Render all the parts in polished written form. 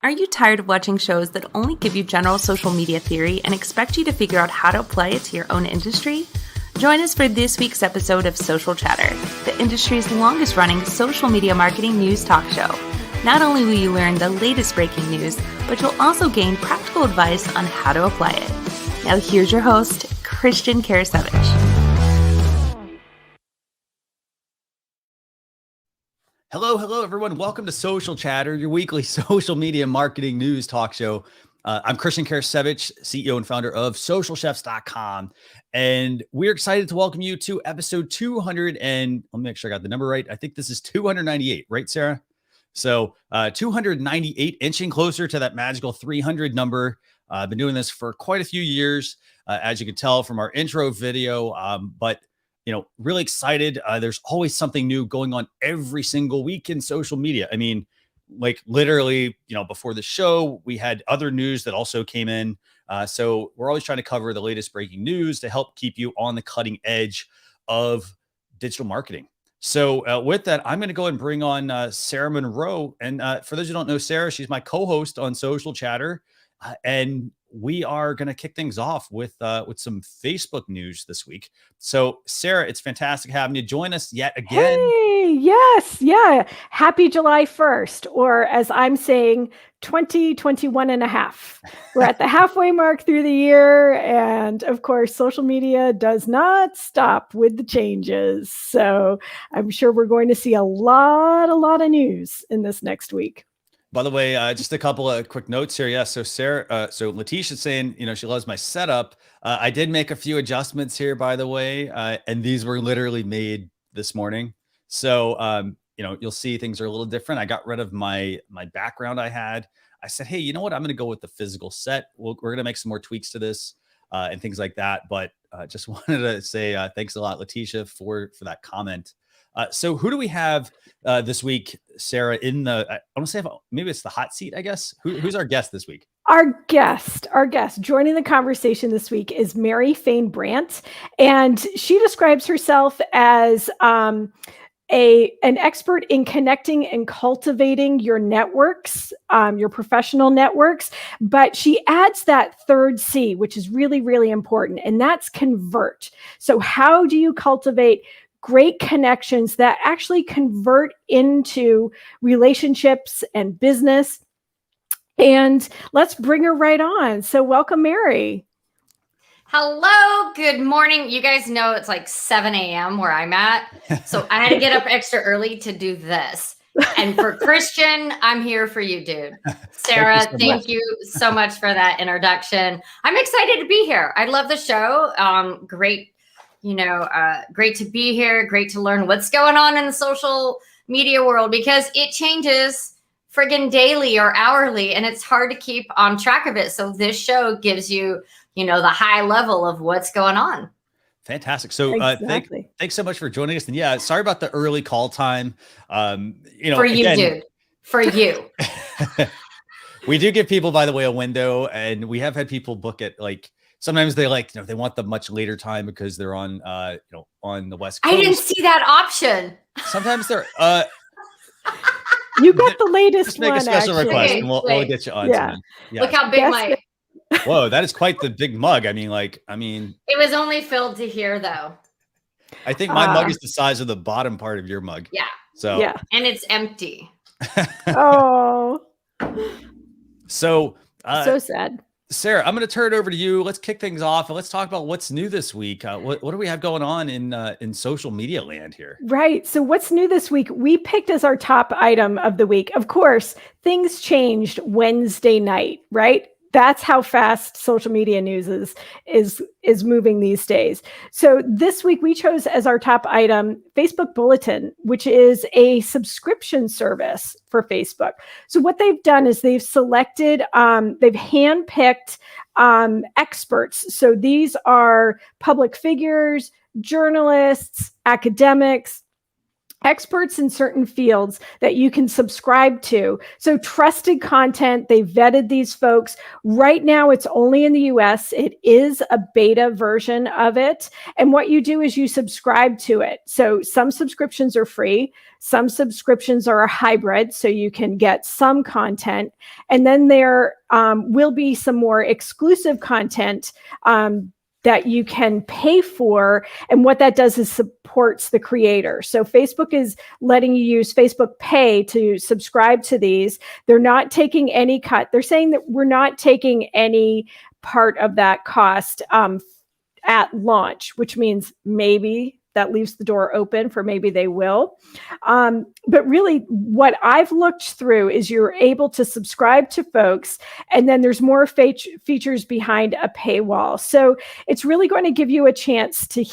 Are you tired of watching shows that only give you general social media theory and expect you to figure out how to apply it to your own industry? Join us for this week's episode of Social Chatter, the industry's longest-running social media marketing news talk show. Not only will you learn the latest breaking news, but you'll also gain practical advice on how to apply it. Now here's your host, Christian Karasevich. Hello, everyone. Welcome to Social Chatter, your weekly social media marketing news talk show. I'm Christian Karasevich, CEO and founder of socialchefs.com. And we're excited to welcome you to episode 200. And let me make sure I got the number right. I think this is 298, right, Sarah? So 298, inching closer to that magical 300 number. I've been doing this for quite a few years, as you can tell from our intro video. But really excited. There's always something new going on every single week in social media. I mean, like literally, before the show, we had other news that also came in. So we're always trying to cover the latest breaking news to help keep you on the cutting edge of digital marketing. So with that, I'm going to go and bring on Sarah Monroe. And for those who don't know Sarah, she's my co-host on Social Chatter. And we are going to kick things off with some Facebook news this week. So, Sarah, it's fantastic having you join us yet again. Hey, yes, yeah. Happy July 1st, or as I'm saying, 2021 and a half. We're at the halfway mark through the year. And of course, social media does not stop with the changes. So I'm sure we're going to see a lot of news in this next week. By the way, just a couple of quick notes here. Yeah, so Sarah, so Letitia's saying, she loves my setup. I did make a few adjustments here, by the way, and these were literally made this morning. So, you'll see things are a little different. I got rid of my background I had. I said, hey, you know what? I'm going to go with the physical set. We're going to make some more tweaks to this and things like that. But just wanted to say thanks a lot, Letitia, for that comment. So who do we have this week, Sarah, in the, I want to say maybe it's the hot seat, I guess. Who's our guest this week? Our guest joining the conversation this week is Fain Brandt. And she describes herself as an expert in connecting and cultivating your networks, your professional networks. But she adds that third C, which is really, really important. And that's convert. So how do you cultivate great connections that actually convert into relationships and business? And let's bring her right on. So welcome, Mary. Hello, good morning. You guys know it's like 7 a.m. where I'm at. So I had to get up extra early to do this. And for Christian, I'm here for you, dude. Sarah, thank you so much for that introduction. I'm excited to be here. I love the show. Great. Great to be here. Great to learn what's going on in the social media world because it changes friggin' daily or hourly and it's hard to keep on track of it. So this show gives you, the high level of what's going on. Fantastic. So exactly. Thanks so much for joining us. And yeah, sorry about the early call time. For you, again, dude. For you. We do give people, by the way, a window and we have had people book it sometimes they they want the much later time because they're on, on the West Coast. I didn't see that option. Sometimes they're, you got the latest just make one, a special actually. request and we'll get you on. Yeah. Yeah. Look how big my. Whoa, that is quite the big mug. I mean. It was only filled to here though. I think my mug is the size of the bottom part of your mug. Yeah. So. Yeah. And it's empty. Oh. So sad. Sarah, I'm going to turn it over to you. Let's kick things off and let's talk about what's new this week. What do we have going on in social media land here? Right. So what's new this week? We picked as our top item of the week. Of course, things changed Wednesday night, right? That's how fast social media news is moving these days. So this week we chose as our top item Facebook Bulletin, which is a subscription service for Facebook. So what they've done is they've selected, they've handpicked experts. So these are public figures, journalists, academics, experts in certain fields that you can subscribe to. So trusted content, they vetted these folks. Right now, it's only in the US. It is a beta version of it. And what you do is you subscribe to it. So some subscriptions are free. Some subscriptions are a hybrid, so you can get some content. And then there will be some more exclusive content that you can pay for. And what that does is supports the creator. So Facebook is letting you use Facebook Pay to subscribe to these. They're not taking any cut. They're saying that we're not taking any part of that cost at launch, which means maybe that leaves the door open for maybe they will. But really what I've looked through is you're able to subscribe to folks, and then there's more features behind a paywall. So it's really going to give you a chance to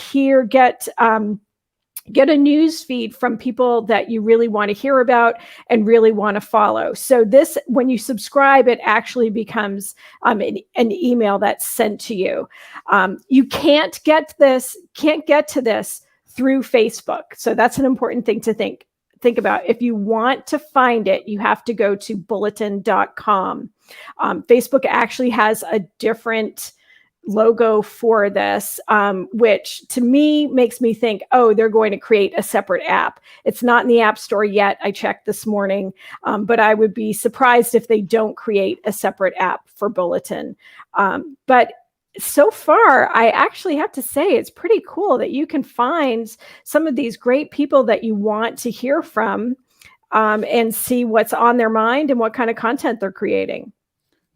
get a news feed from people that you really want to hear about and really want to follow. So this, when you subscribe, it actually becomes an email that's sent to you. You can't get to this through Facebook. So that's an important thing to think about. If you want to find it, you have to go to bulletin.com. Facebook actually has a different logo for this, which to me makes me think, oh, they're going to create a separate app. It's not in the App Store yet. I checked this morning, but I would be surprised if they don't create a separate app for Bulletin. But so far, I actually have to say it's pretty cool that you can find some of these great people that you want to hear from and see what's on their mind and what kind of content they're creating.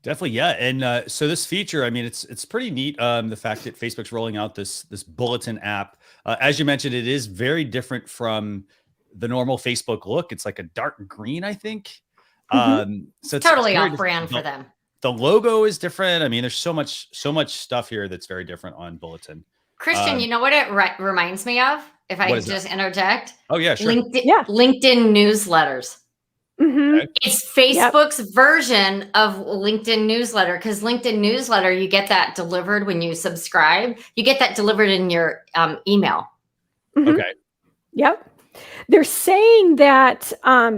Definitely, yeah. And so this feature, I mean, it's pretty neat. The fact that Facebook's rolling out this Bulletin app, as you mentioned, it is very different from the normal Facebook look. It's like a dark green, I think. So it's totally off brand for them. The logo is different. I mean, there's so much stuff here that's very different on Bulletin. Christian, you know what it reminds me of? If I just interject. Oh yeah, sure. LinkedIn newsletters. Mm-hmm. It's Facebook's version of LinkedIn newsletter, because LinkedIn newsletter, you get that delivered when you subscribe. You get that delivered in your email. Mm-hmm. Okay. Yep. They're saying that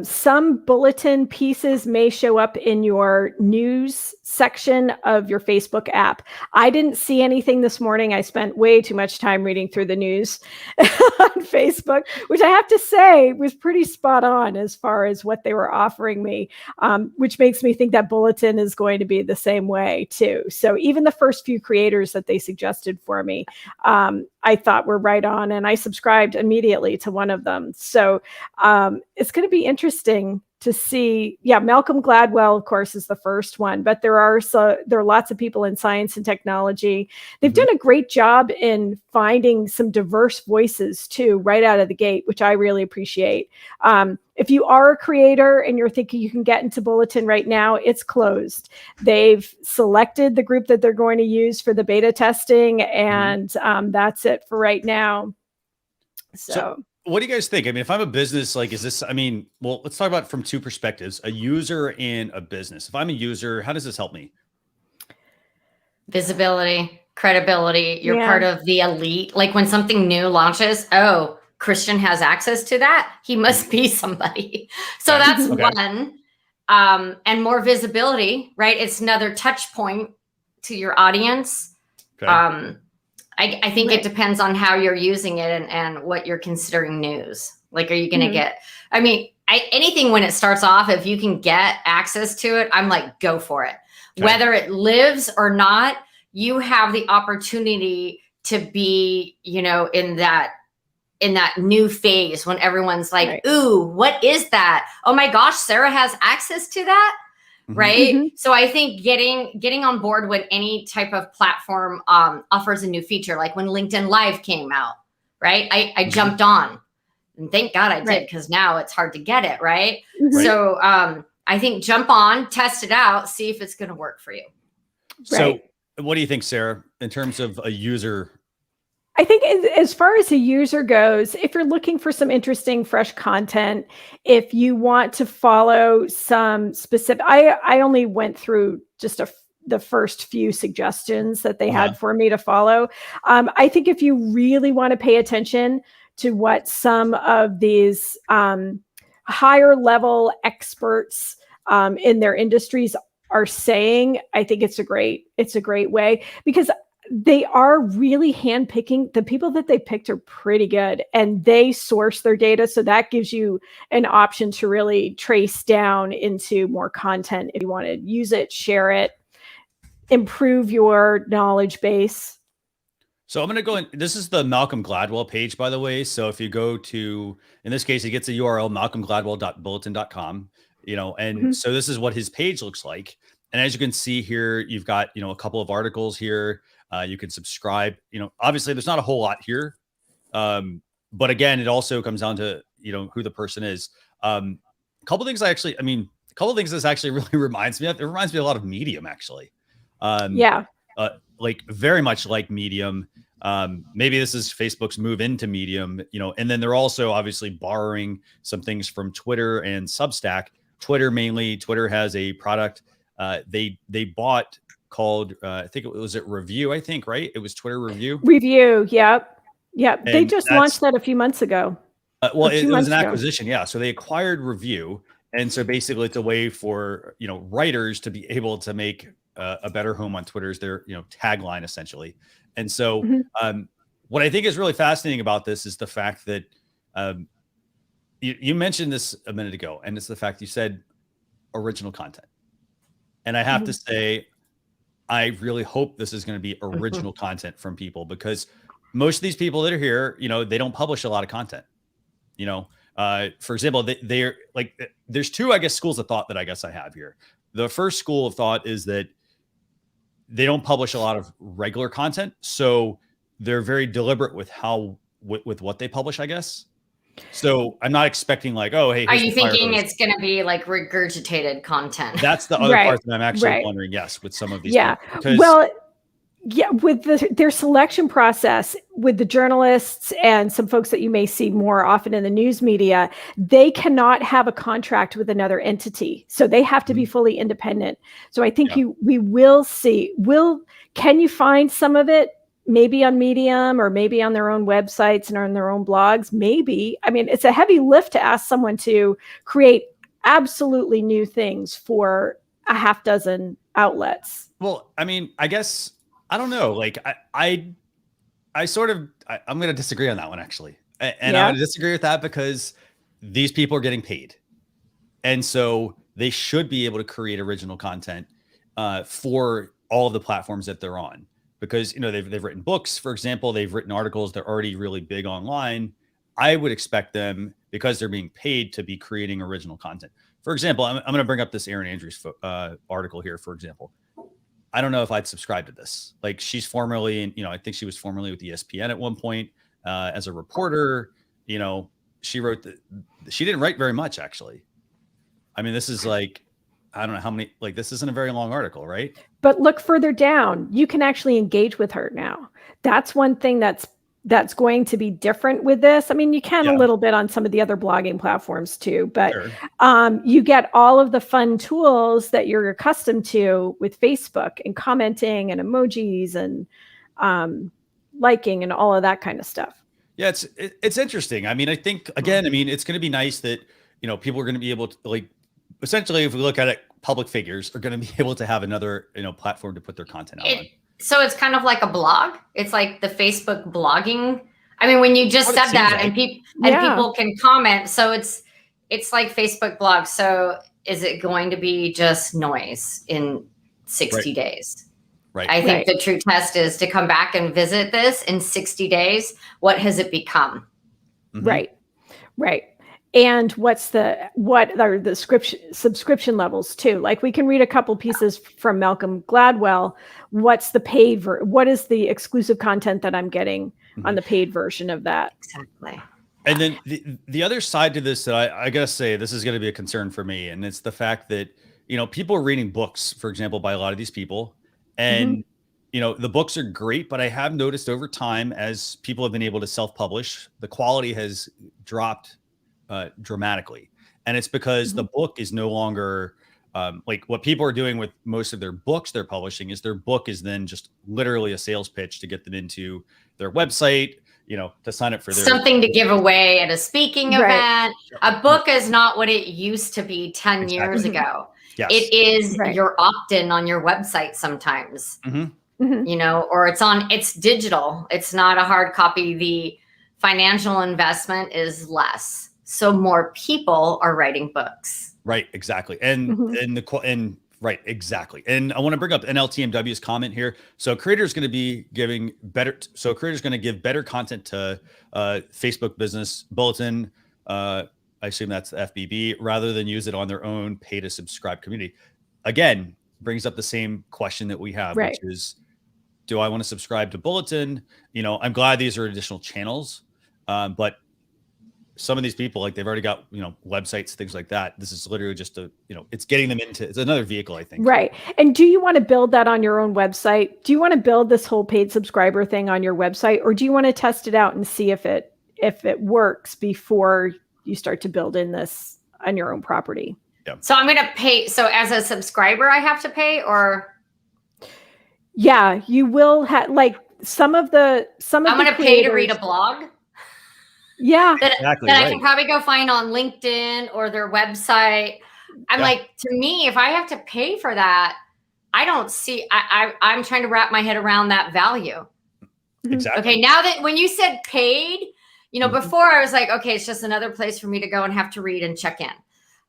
some Bulletin pieces may show up in your news section of your Facebook app. I didn't see anything this morning. I spent way too much time reading through the news on Facebook, which I have to say was pretty spot on as far as what they were offering me, which makes me think that Bulletin is going to be the same way too. So even the first few creators that they suggested for me, I thought were right on, and I subscribed immediately to one of them. So it's going to be interesting to see. Yeah, Malcolm Gladwell, of course, is the first one, but there are lots of people in science and technology. They've done a great job in finding some diverse voices too, right out of the gate, which I really appreciate. If you are a creator and you're thinking you can get into Bulletin right now, it's closed. They've selected the group that they're going to use for the beta testing, and that's it for right now. So what do you guys think? I mean, if I'm a business, like, is this, I mean, well, let's talk about it from two perspectives, a user and a business. If I'm a user, how does this help me? Visibility, credibility. You're part of the elite. Like when something new launches, oh, Christian has access to that. He must be somebody. So that's one. And more visibility, right? It's another touch point to your audience. Okay. I think it depends on how you're using it and what you're considering news. Like, are you going to get, I mean, anything when it starts off, if you can get access to it, I'm like, go for it. Okay. Whether it lives or not, you have the opportunity to be, you know, in that new phase when everyone's like, ooh, what is that? Oh my gosh, Sarah has access to that. Right. So I think getting on board when any type of platform offers a new feature, like when LinkedIn Live came out, right? I jumped on, and thank God I did, because now it's hard to get it. Right. So I think jump on, test it out, see if it's going to work for you. So what do you think, Sarah, in terms of a user? I think as far as a user goes, if you're looking for some interesting, fresh content, if you want to follow some specific, I only went through just the first few suggestions that they had for me to follow. I think if you really want to pay attention to what some of these higher level experts in their industries are saying, I think it's a great way, because they are really handpicking. The people that they picked are pretty good, and they source their data. So that gives you an option to really trace down into more content if you want to use it, share it, improve your knowledge base. So I'm going to go in. This is the Malcolm Gladwell page, by the way. So if you go to, in this case, he gets a URL, malcolmgladwell.bulletin.com, and so this is what his page looks like. And as you can see here, you've got, a couple of articles here. You can subscribe, obviously there's not a whole lot here. But again, it also comes down to, who the person is. A couple things this actually really reminds me of. It reminds me a lot of Medium, actually. Like very much like Medium. Maybe this is Facebook's move into Medium, and then they're also obviously borrowing some things from Twitter and Substack. Twitter has a product they bought called I think it was Review, I think, right? It was Twitter Review. Yep. They just launched that a few months ago. It was an acquisition. Yeah. So they acquired Review. And so basically it's a way for, writers to be able to make a better home on Twitter is their, tagline essentially. And so what I think is really fascinating about this is the fact that you mentioned this a minute ago, and it's the fact you said original content. And I have to say, I really hope this is going to be original content from people, because most of these people that are here, they don't publish a lot of content. For example, they're like, there's two, I guess, schools of thought that I guess I have here. The first school of thought is that they don't publish a lot of regular content. So they're very deliberate with with what they publish, I guess. So I'm not expecting like, oh, hey. Are you thinking it's going to be like regurgitated content? That's the other part that I'm actually wondering. Yes, with some of these. Yeah. With their selection process, with the journalists and some folks that you may see more often in the news media, they cannot have a contract with another entity. So they have to be fully independent. So I think we will see. Can you find some of it? Maybe on Medium, or maybe on their own websites and on their own blogs. Maybe. I mean, it's a heavy lift to ask someone to create absolutely new things for a half dozen outlets. Well, I mean, I guess, I don't know. Like I'm going to disagree on that one, actually. And I would disagree with that because these people are getting paid. And so they should be able to create original content for all of the platforms that they're on. Because, they've written books, for example, they've written articles. They're already really big online. I would expect them, because they're being paid, to be creating original content. For example, I'm going to bring up this Erin Andrews article here, for example. I don't know if I'd subscribe to this. Like, she's formerly, I think she was formerly with ESPN at one point as a reporter. She didn't write very much, actually. I mean, this is like, I don't know how many, like, this isn't a very long article, right? But look further down, you can actually engage with her now. That's one thing that's going to be different with this. I mean, you can a little bit on some of the other blogging platforms too, but you get all of the fun tools that you're accustomed to with Facebook, and commenting and emojis and liking and all of that kind of stuff. Yeah, it's interesting. I mean, I think, again, it's going to be nice that, people are going to be able to, like, essentially, if we look at it, public figures are going to be able to have another, platform to put their content out on. So it's kind of like a blog. It's like the Facebook blogging. I mean, when you just said that, like. and people can comment. So it's like Facebook blogs. So is it going to be just noise in 60 days? Right. I think the true test is to come back and visit this in 60 days. What has it become? Right. And what are the subscription levels too? Like, we can read a couple pieces from Malcolm Gladwell. What's the paid what is the exclusive content that I'm getting on the paid version of that? Exactly. And then the other side to this that I gotta say, this is going to be a concern for me. And it's the fact that, people are reading books, for example, by a lot of these people. And, the books are great, but I have noticed over time, as people have been able to self-publish, the quality has dropped dramatically. And it's because the book is no longer like what people are doing with most of their books they're publishing is their book is then just literally a sales pitch to get them into their website, to sign up for their something to give away at a speaking Right. event. A book is not what it used to be 10 years ago. Yes. It is Right. your opt-in on your website sometimes, Mhm. or it's digital. It's not a hard copy. The financial investment is less. So more people are writing books. Right. Exactly. And right. Exactly. And I want to bring up NLTMW's comment here. So creators going to give better content to Facebook Business Bulletin. I assume that's the FBB, rather than use it on their own pay to subscribe community. Again, brings up the same question that we have, Right. which is, do I want to subscribe to Bulletin? I'm glad these are additional channels, but some of these people, like, they've already got, websites, things like that. This is literally just it's getting them into, it's another vehicle, I think. Right. And do you want to build that on your own website? Do you want to build this whole paid subscriber thing on your website, or do you want to test it out and see if it works before you start to build in this on your own property? Yeah. So I'm going to pay. So as a subscriber, I have to pay, or yeah, you will have, like, some of I'm going to pay to read a blog. Yeah. That Exactly, I right. can probably go find on LinkedIn or their website. I'm like, to me, if I have to pay for that, I don't see, I'm trying to wrap my head around that value. Exactly. Okay. Now that when you said paid, before I was like, okay, it's just another place for me to go and have to read and check in.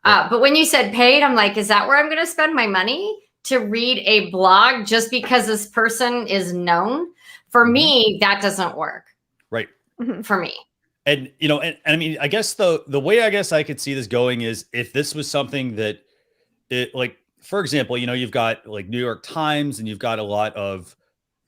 But when you said paid, I'm like, is that where I'm going to spend my money to read a blog just because this person is known? For me, that doesn't work. Right. For me. And, and I mean, I guess the way I guess I could see this going is if this was something that like, for example, you've got like New York Times, and you've got a lot of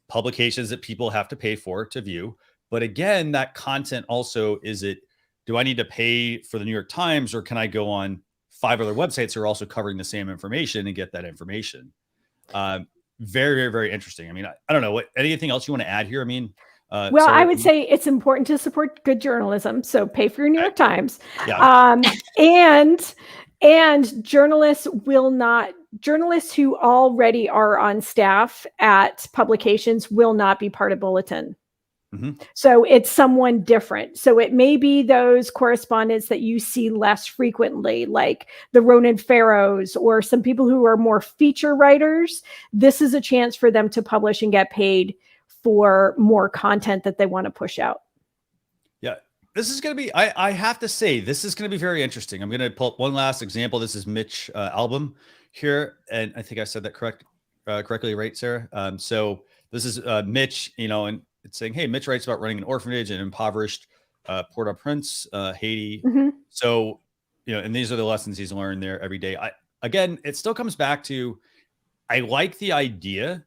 publications that people have to pay for to view. But again, that content also, do I need to pay for the New York Times, or can I go on 5 other websites that are also covering the same information and get that information? Very, very, very interesting. I mean, I don't know, anything else you want to add here? I mean, well, I would say it's important to support good journalism. So pay for your New York Times. Yeah. And journalists who already are on staff at publications will not be part of Bulletin. So it's someone different. So it may be those correspondents that you see less frequently, like the Ronan Farrows, or some people who are more feature writers. This is a chance for them to publish and get paid for more content that they want to push out. Yeah, this is going to be, I have to say, this is going to be very interesting. I'm going to pull up one last example. This is Mitch Album here. And I think I said that correctly, right, Sarah? So this is Mitch, and it's saying, hey, Mitch writes about running an orphanage in impoverished Port-au-Prince, Haiti. So, and these are the lessons he's learned there every day. Again, it still comes back to, I like the idea.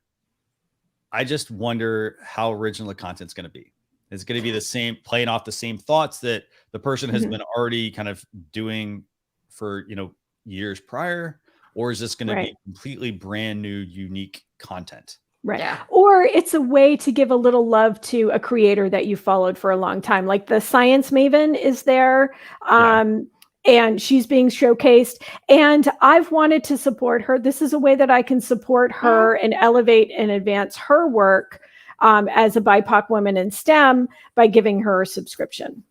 I just wonder how original the content's going to be. It's going to be the same, playing off the same thoughts that the person has been already kind of doing for, years prior, or is this going to be completely brand new, unique content? Right. Yeah. Or it's a way to give a little love to a creator that you followed for a long time. Like the Science Maven is there. And she's being showcased, and I've wanted to support her. This is a way that I can support her and elevate and advance her work as a BIPOC woman in STEM by giving her a subscription.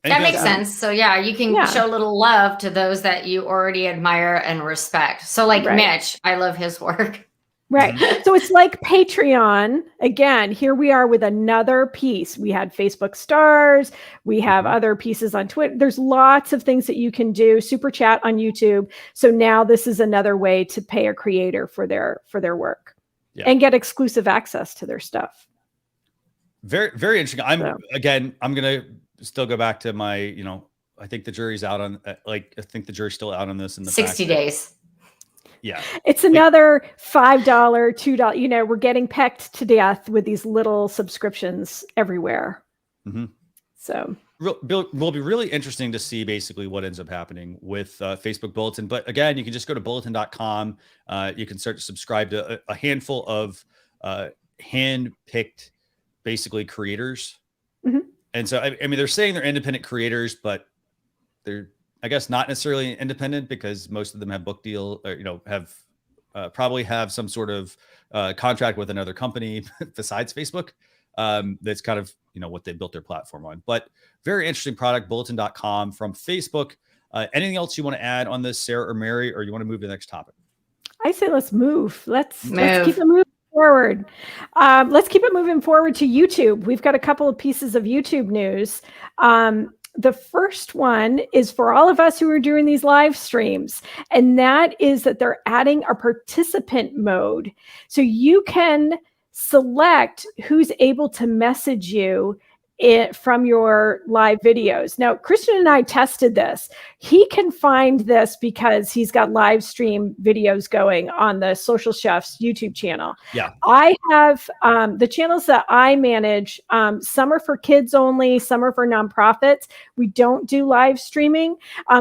That makes sense. So yeah, you can show a little love to those that you already admire and respect. So like Mitch, I love his work. Right. So it's like Patreon. Again, here we are with another piece. We had Facebook stars. We have other pieces on Twitter. There's lots of things that you can do. Super chat on YouTube. So now this is another way to pay a creator for their work and get exclusive access to their stuff. Very, very interesting. I'm going to still go back to my, I think the jury's out on, I think the jury's still out on this in the 60 days. Yeah. It's another $5, $2. We're getting pecked to death with these little subscriptions everywhere. So will be really interesting to see basically what ends up happening with Facebook Bulletin. But again, you can just go to bulletin.com. You can start to subscribe to a handful of hand-picked basically creators. And so, I mean, they're saying they're independent creators, but they're, I guess, not necessarily independent, because most of them have book deal, or, have probably have some sort of contract with another company besides Facebook. That's kind of, what they built their platform on. But very interesting product, bulletin.com from Facebook. Anything else you want to add on this, Sarah or Mary, or you want to move to the next topic? I say let's move. Let's keep it moving forward. Let's keep it moving forward to YouTube. We've got a couple of pieces of YouTube news. The first one is for all of us who are doing these live streams, and that is that they're adding a participant mode. So you can select who's able to message you from your live videos. Now, Christian and I tested this. He can find this because he's got live stream videos going on the Social Chefs YouTube channel. Yeah. I have the channels that I manage. Some are for kids only, some are for nonprofits. We don't do live streaming,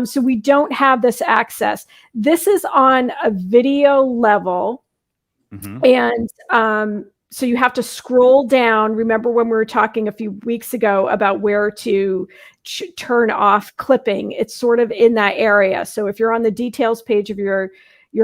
so we don't have this access. This is on a video level. Mm-hmm. And so you have to scroll down. Remember when we were talking a few weeks ago about where to turn off clipping? It's sort of in that area. So if you're on the details page of your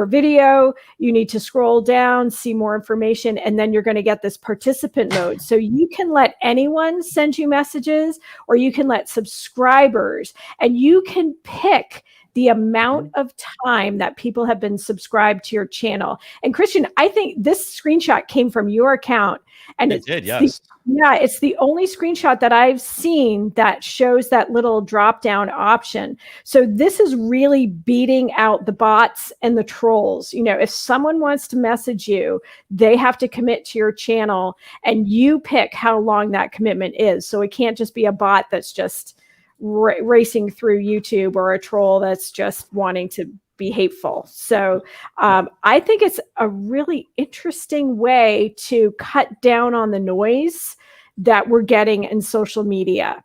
video, you need to scroll down, see more information, and then you're going to get this participant mode. So you can let anyone send you messages, or you can let subscribers, and you can pick the amount of time that people have been subscribed to your channel. And Christian, I think this screenshot came from your account. And it did, yes. It's the only screenshot that I've seen that shows that little drop-down option. So this is really beating out the bots and the trolls. If someone wants to message you, they have to commit to your channel, and you pick how long that commitment is. So it can't just be a bot that's just racing through YouTube, or a troll that's just wanting to be hateful. So I think it's a really interesting way to cut down on the noise that we're getting in social media.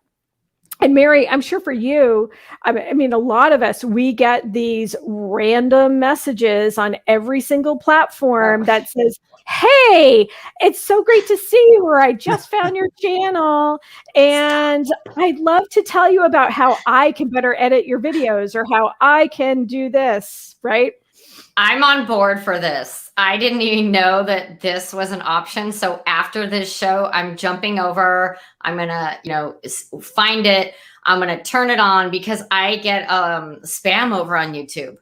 And Mary, I'm sure for you, I mean, a lot of us, we get these random messages on every single platform that says, hey, it's so great to see you, or I just found your channel, and I'd love to tell you about how I can better edit your videos, or how I can do this, right? I'm on board for this. I didn't even know that this was an option. So after this show, I'm jumping over. I'm going to, find it. I'm going to turn it on, because I get spam over on YouTube,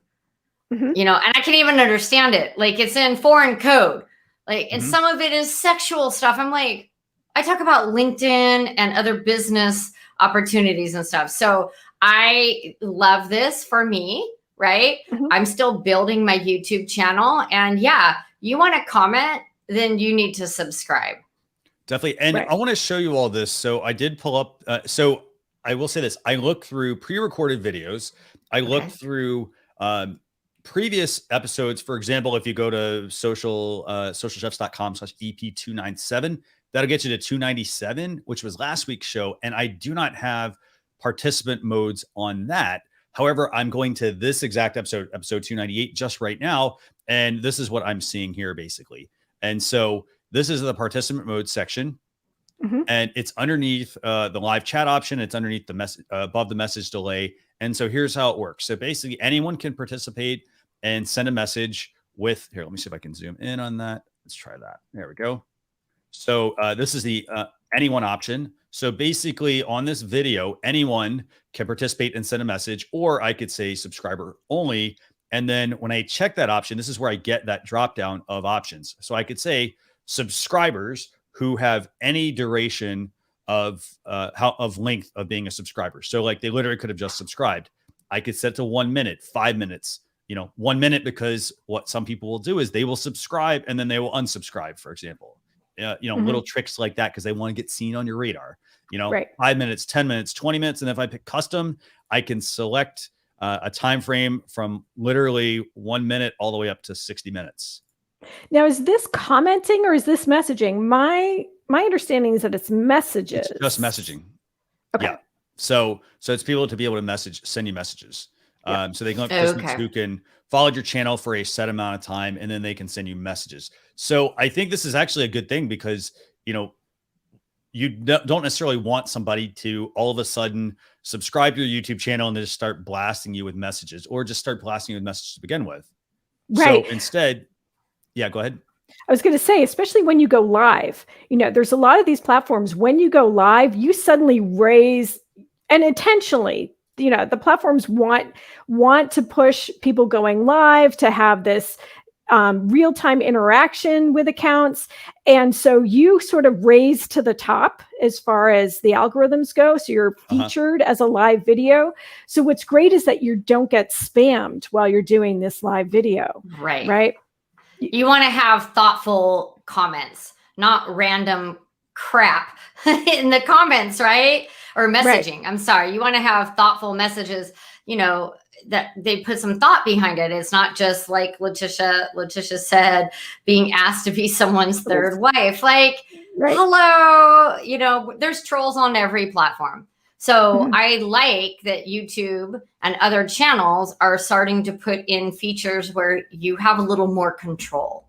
and I can't even understand it. Like, it's in foreign code. Like, and some of it is sexual stuff. I'm like, I talk about LinkedIn and other business opportunities and stuff. So I love this for me. Right? I'm still building my YouTube channel. And yeah, you want to comment, then you need to subscribe. Definitely. And I want to show you all this. So I did pull up. So I will say this. I looked through pre-recorded videos. I looked through previous episodes. For example, if you go to socialchefs.com/EP297, that'll get you to 297, which was last week's show. And I do not have participant modes on that. However, I'm going to this exact episode 298, just right now. And this is what I'm seeing here, basically. And so this is the participant mode section. And it's underneath the live chat option. It's underneath the message, above the message delay. And so here's how it works. So basically, anyone can participate and send a message with, here, let me see if I can zoom in on that. Let's try that. There we go. So this is the anyone option. So basically on this video, anyone can participate and send a message, or I could say subscriber only. And then when I check that option, this is where I get that drop down of options. So I could say subscribers who have any duration of length of being a subscriber. So like they literally could have just subscribed. I could set to 1 minute, 5 minutes, 1 minute, because what some people will do is they will subscribe and then they will unsubscribe, for example. Little tricks like that, because they want to get seen on your radar, 5 minutes, 10 minutes, 20 minutes. And if I pick custom, I can select a time frame from literally 1 minute all the way up to 60 minutes. Now, is this commenting or is this messaging? My understanding is that it's messages. It's just messaging. Okay. Yeah. So it's people to be able to send you messages. So they can have participants who can follow your channel for a set amount of time, and then they can send you messages. So I think this is actually a good thing, because, you don't necessarily want somebody to all of a sudden subscribe to your YouTube channel and then just start blasting you with messages, or just start blasting you with messages to begin with. Right. So instead, yeah, go ahead. I was going to say, especially when you go live, there's a lot of these platforms, when you go live, you suddenly raise, and intentionally, the platforms want to push people going live to have this real-time interaction with accounts. And so you sort of raise to the top as far as the algorithms go. So you're featured as a live video. So what's great is that you don't get spammed while you're doing this live video. Right. You want to have thoughtful comments, not random crap in the comments, right? Or messaging. Right. I'm sorry. You want to have thoughtful messages, that they put some thought behind it. It's not just like Letitia said, being asked to be someone's third wife. Like, hello, there's trolls on every platform. So I like that YouTube and other channels are starting to put in features where you have a little more control.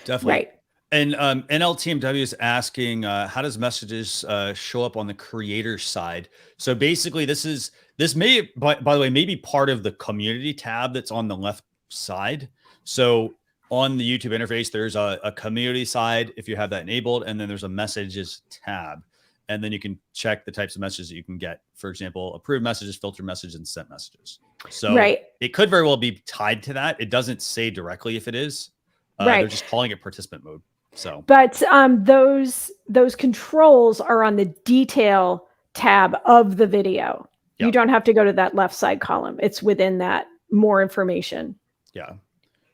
Definitely. Right. And NLTMW is asking, how does messages show up on the creator side? So basically, this may, by the way, maybe part of the community tab that's on the left side. So on the YouTube interface, there's a community side if you have that enabled, and then there's a messages tab. And then you can check the types of messages that you can get. For example, approved messages, filtered messages, and sent messages. So it could very well be tied to that. It doesn't say directly if it is. They're just calling it participant mode. So, but those controls are on the detail tab of the video. Yep. You don't have to go to that left side column. It's within that more information. Yeah.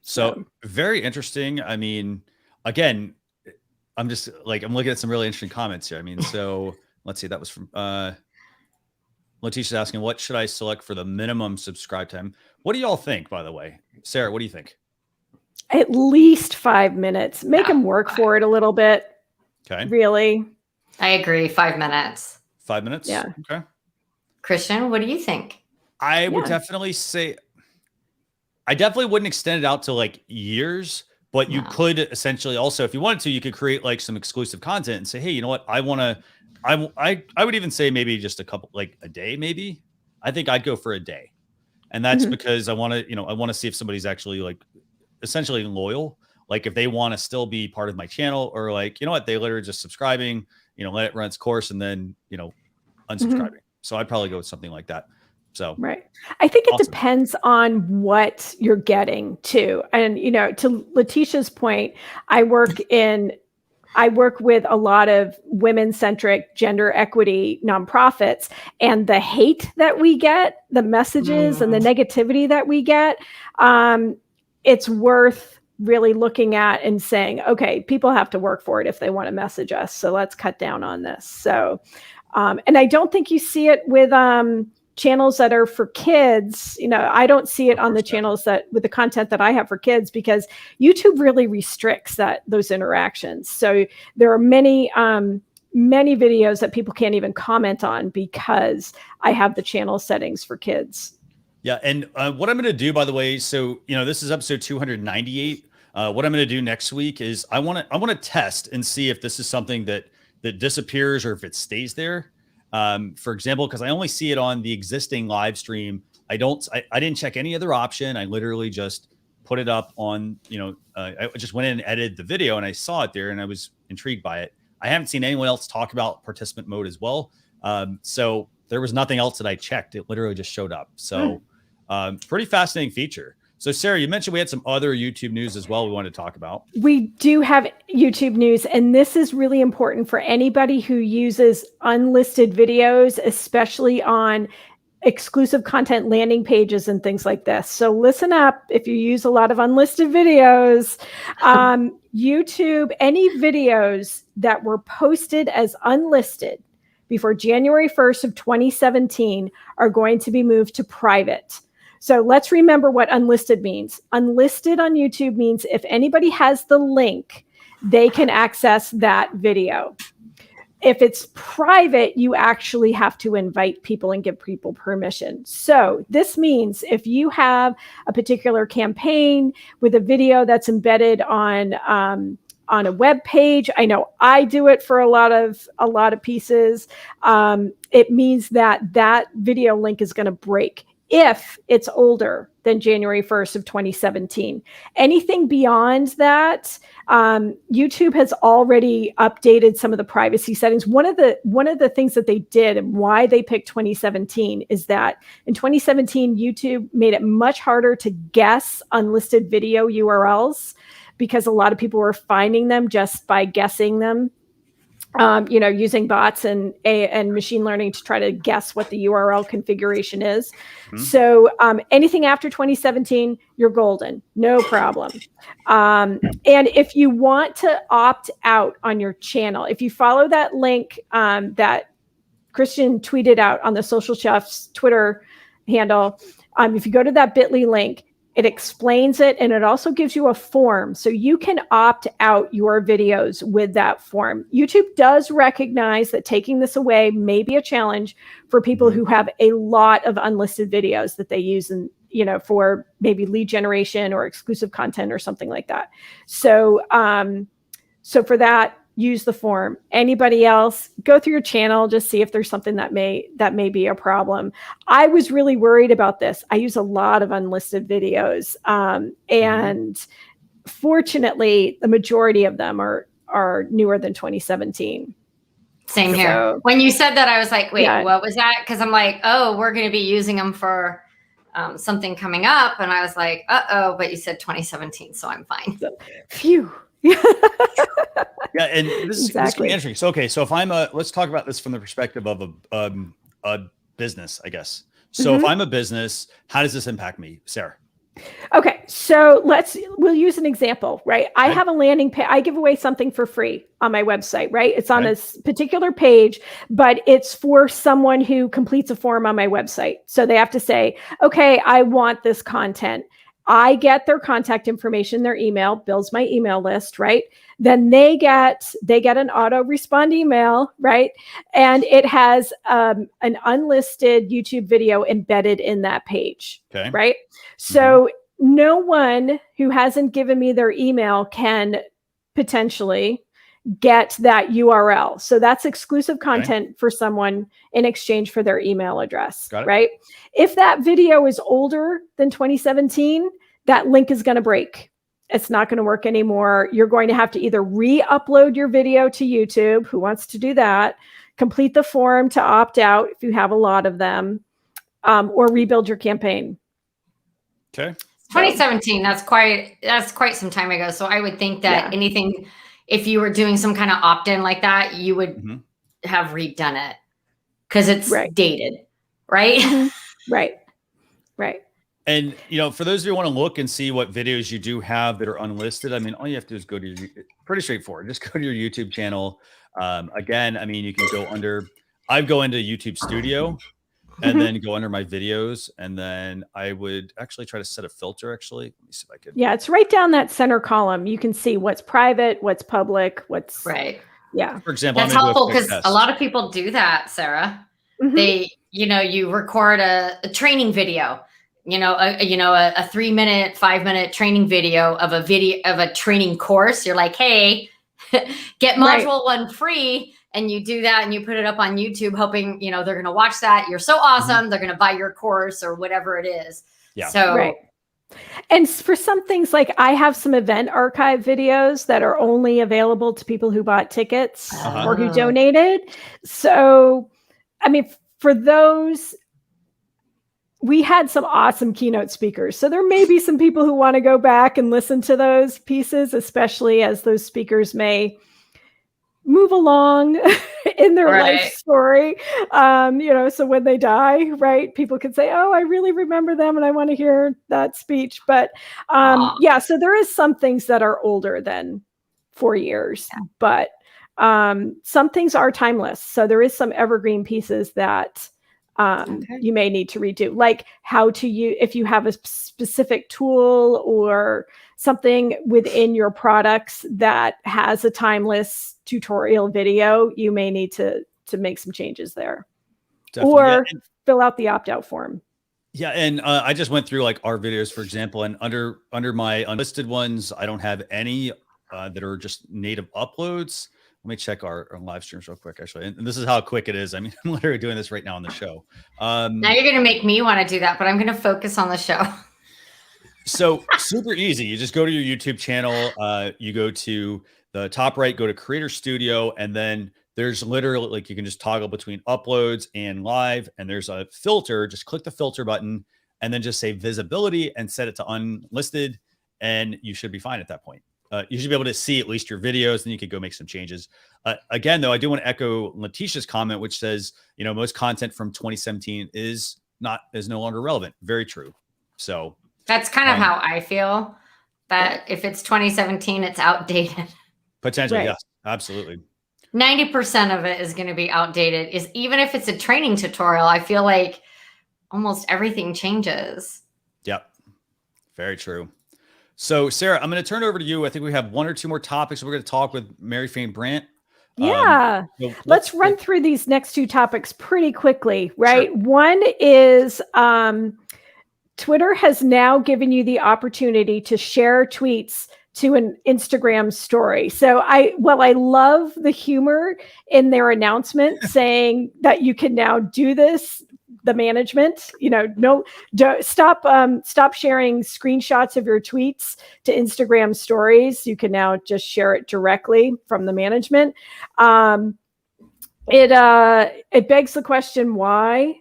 So very interesting. I mean, again, I'm looking at some really interesting comments here. I mean, so let's see, that was from Letitia's asking, what should I select for the minimum subscribe time? What do y'all think, by the way? Sarah, what do you think? At least 5 minutes. Make them work for it a little bit. Okay. Really? I agree. 5 minutes. 5 minutes? Yeah. Okay. Christian, what do you think? I would definitely say, I definitely wouldn't extend it out to like years. But you could essentially also, if you wanted to, you could create like some exclusive content and say, hey, you know what? I would even say maybe just a day, maybe. I think I'd go for a day. And that's because I want to see if somebody's actually like essentially loyal. Like if they want to still be part of my channel, or like, you know what? They literally just subscribing, let it run its course and then, unsubscribing. So I'd probably go with something like that. So, I think it depends on what you're getting too. And, to Letitia's point, I work with a lot of women-centric gender equity nonprofits, and the hate that we get, the messages and the negativity that we get, it's worth really looking at and saying, okay, people have to work for it if they want to message us. So let's cut down on this. So, and I don't think you see it with, channels that are for kids. I don't see it on the channels with the content that I have for kids, because YouTube really restricts those interactions. So there are many videos that people can't even comment on because I have the channel settings for kids. Yeah. And what I'm going to do, by the way, so, this is episode 298. What I'm going to do next week is I want to test and see if this is something that disappears or if it stays there. For example, because I only see it on the existing live stream. I didn't check any other option. I literally just put it up on, I just went in and edited the video and I saw it there and I was intrigued by it. I haven't seen anyone else talk about participant mode as well. So there was nothing else that I checked. It literally just showed up. So pretty fascinating feature. So Sarah, you mentioned we had some other YouTube news as well we wanted to talk about. We do have YouTube news, and this is really important for anybody who uses unlisted videos, especially on exclusive content landing pages and things like this. So listen up if you use a lot of unlisted videos. YouTube, any videos that were posted as unlisted before January 1st of 2017 are going to be moved to private. So let's remember what unlisted means. Unlisted on YouTube means if anybody has the link, they can access that video. If it's private, you actually have to invite people and give people permission. So this means if you have a particular campaign with a video that's embedded on a web page, I know I do it for a lot of pieces. It means that video link is going to break if it's older than January 1st of 2017. Anything beyond that, YouTube has already updated some of the privacy settings. One of the things that they did and why they picked 2017 is that in 2017, YouTube made it much harder to guess unlisted video URLs because a lot of people were finding them just by guessing them. Using bots and machine learning to try to guess what the URL configuration is. Mm-hmm. So anything after 2017, you're golden, no problem. And if you want to opt out on your channel, if you follow that link that Christian tweeted out on the Social Chef's Twitter handle, if you go to that bit.ly link, it explains it, and it also gives you a form. So you can opt out your videos with that form. YouTube does recognize that taking this away may be a challenge for people who have a lot of unlisted videos that they use for maybe lead generation or exclusive content or something like that. So for that, use the form. Anybody else, go through your channel, just see if there's something that may be a problem. I was really worried about this. I use a lot of unlisted videos. And fortunately, the majority of them are newer than 2017. Same here. When you said that, I was like, wait, what was that? Because I'm like, oh, we're going to be using them for something coming up. And I was like, but you said 2017, so I'm fine. So, phew. Yeah, and this is going to be interesting. So if I'm let's talk about this from the perspective of a business, I guess. So if I'm a business, how does this impact me, Sarah? Okay, so we'll use an example, right? I have a landing page. I give away something for free on my website, right? It's on a particular page, but it's for someone who completes a form on my website. So they have to say, okay, I want this content. I get their contact information, their email, builds my email list, right? Then they get an auto respond email, right? And it has an unlisted YouTube video embedded in that page, right? So no one who hasn't given me their email can potentially get that URL. So that's exclusive content for someone in exchange for their email address, right? If that video is older than 2017, that link is going to break. It's not going to work anymore. You're going to have to either re-upload your video to YouTube. Who wants to do that? Complete the form to opt out if you have a lot of them, or rebuild your campaign. Okay. 2017, that's quite some time ago. So I would think that anything, if you were doing some kind of opt-in like that, you would have redone it because it's dated, right? Right. And, for those of you who want to look and see what videos you do have that are unlisted, I mean, all you have to do is go to pretty straightforward. Just go to your YouTube channel. Again, I mean, you can go I'd go into YouTube Studio and then go under my videos. And then I would actually try to set a filter, actually. Let me see if I could. Yeah, it's right down that center column. You can see what's private, what's public, what's. Right. Yeah. For example, that's helpful because a lot of people do that, Sarah. They, you record a training video. A 3-minute, 5-minute training video of a training course. You're like, hey, get module 1 free. And you do that and you put it up on YouTube, hoping, they're going to watch that. You're so awesome. They're going to buy your course or whatever it is. Yeah. So, And for some things, like I have some event archive videos that are only available to people who bought tickets or who donated. So, I mean, for those, we had some awesome keynote speakers. So there may be some people who want to go back and listen to those pieces, especially as those speakers may move along in their life story. So when they die, right, people can say, oh, I really remember them and I want to hear that speech. But so there is some things that are older than 4 years, but some things are timeless. So there is some evergreen pieces that you may need to redo, like how to use, if you have a specific tool or something within your products that has a timeless tutorial video, you may need to make some changes there. Definitely. Or fill out the opt-out form. Yeah. And I just went through like our videos, for example, and under my unlisted ones, I don't have any that are just native uploads. Let me check our live streams real quick, actually. And this is how quick it is. I mean, I'm literally doing this right now on the show. Now you're going to make me want to do that, but I'm going to focus on the show. So super easy. You just go to your YouTube channel. You go to the top right, go to Creator Studio, and then there's literally like you can just toggle between uploads and live, and there's a filter. Just click the filter button and then just say visibility and set it to unlisted, and you should be fine at that point. You should be able to see at least your videos, and you could go make some changes. Again, though, I do want to echo Letitia's comment, which says, most content from 2017 is no longer relevant. Very true. So that's kind of how I feel, that if it's 2017, it's outdated. Potentially, right. Yes, absolutely. 90% of it is going to be outdated. Even if it's a training tutorial, I feel like almost everything changes. Yep. Very true. So, Sarah, I'm going to turn it over to you. I think we have one or two more topics. We're going to talk with Mary Fain Brandt. Yeah. Let's run through these next two topics pretty quickly, right? Sure. One is Twitter has now given you the opportunity to share tweets to an Instagram story. So I love the humor in their announcement saying that you can now do this. The management, stop sharing screenshots of your tweets to Instagram stories. You can now just share it directly from the management. It begs the question, why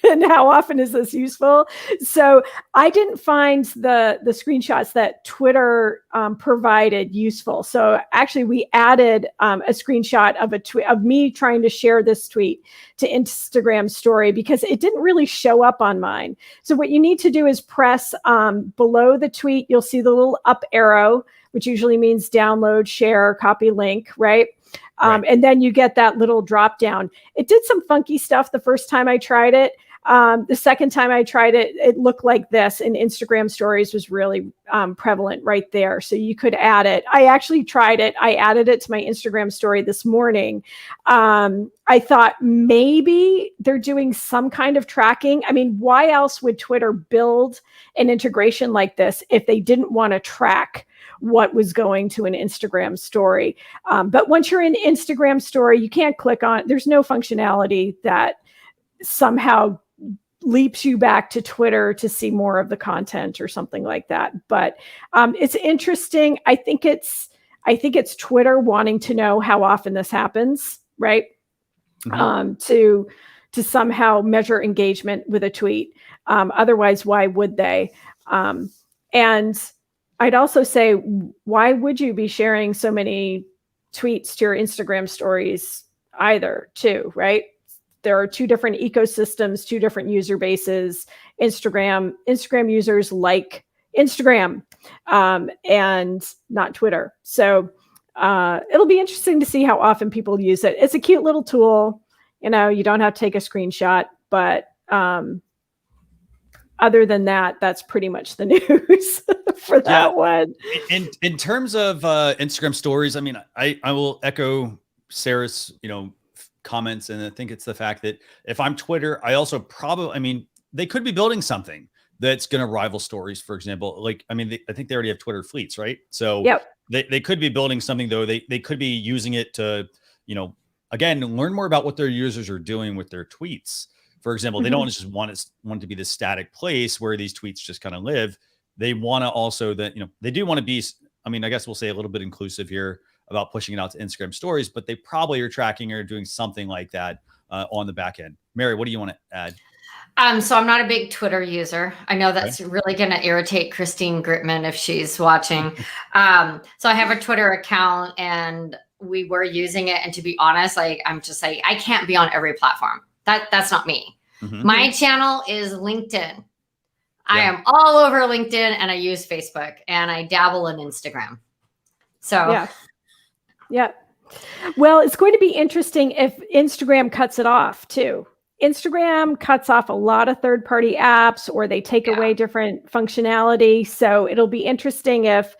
and how often is this useful? So I didn't find the screenshots that Twitter provided useful. So actually we added a screenshot of a tweet of me trying to share this tweet to Instagram story because it didn't really show up on mine. So what you need to do is press below the tweet. You'll see the little up arrow, which usually means download, share, copy link, right? Right. And then you get that little drop down. It did some funky stuff the first time I tried it. The second time I tried it, it looked like this, and Instagram stories was really prevalent right there. So you could add it. I actually tried it. I added it to my Instagram story this morning. I thought maybe they're doing some kind of tracking. I mean, why else would Twitter build an integration like this if they didn't want to track what was going to an Instagram story? But once you're in Instagram story, you can't click on it. There's no functionality that somehow leaps you back to Twitter to see more of the content or something like that. But it's interesting. I think it's Twitter wanting to know how often this happens, right? Mm-hmm. To somehow measure engagement with a tweet. Otherwise, why would they? And I'd also say, why would you be sharing so many tweets to your Instagram stories either, too, right? There are two different ecosystems, two different user bases. Instagram users like Instagram and not Twitter. So it'll be interesting to see how often people use it. It's a cute little tool. You don't have to take a screenshot, but other than that, that's pretty much the news for that one. In terms of Instagram stories, I mean, I will echo Sarah's, comments. And I think it's the fact that if I'm Twitter, I also they could be building something that's going to rival stories, for example. I think they already have Twitter fleets, right? So yep. They could be building something, though. They could be using it to, again, learn more about what their users are doing with their tweets. For example, they don't just want it to be this static place where these tweets just kind of live. They want to also they do want to be, I guess we'll say a little bit inclusive here about pushing it out to Instagram stories, but they probably are tracking or doing something like that on the back end. Mary, what do you want to add? So I'm not a big Twitter user. I know that's really going to irritate Christine Gritman if she's watching. So I have a Twitter account and we were using it. And to be honest, I'm just like, I can't be on every platform. That's not me. Mm-hmm. My channel is LinkedIn. Yeah. I am all over LinkedIn and I use Facebook and I dabble in Instagram. So yeah. Well, it's going to be interesting if Instagram cuts it off too. Instagram cuts off a lot of third-party apps or they take away different functionality. So it'll be interesting if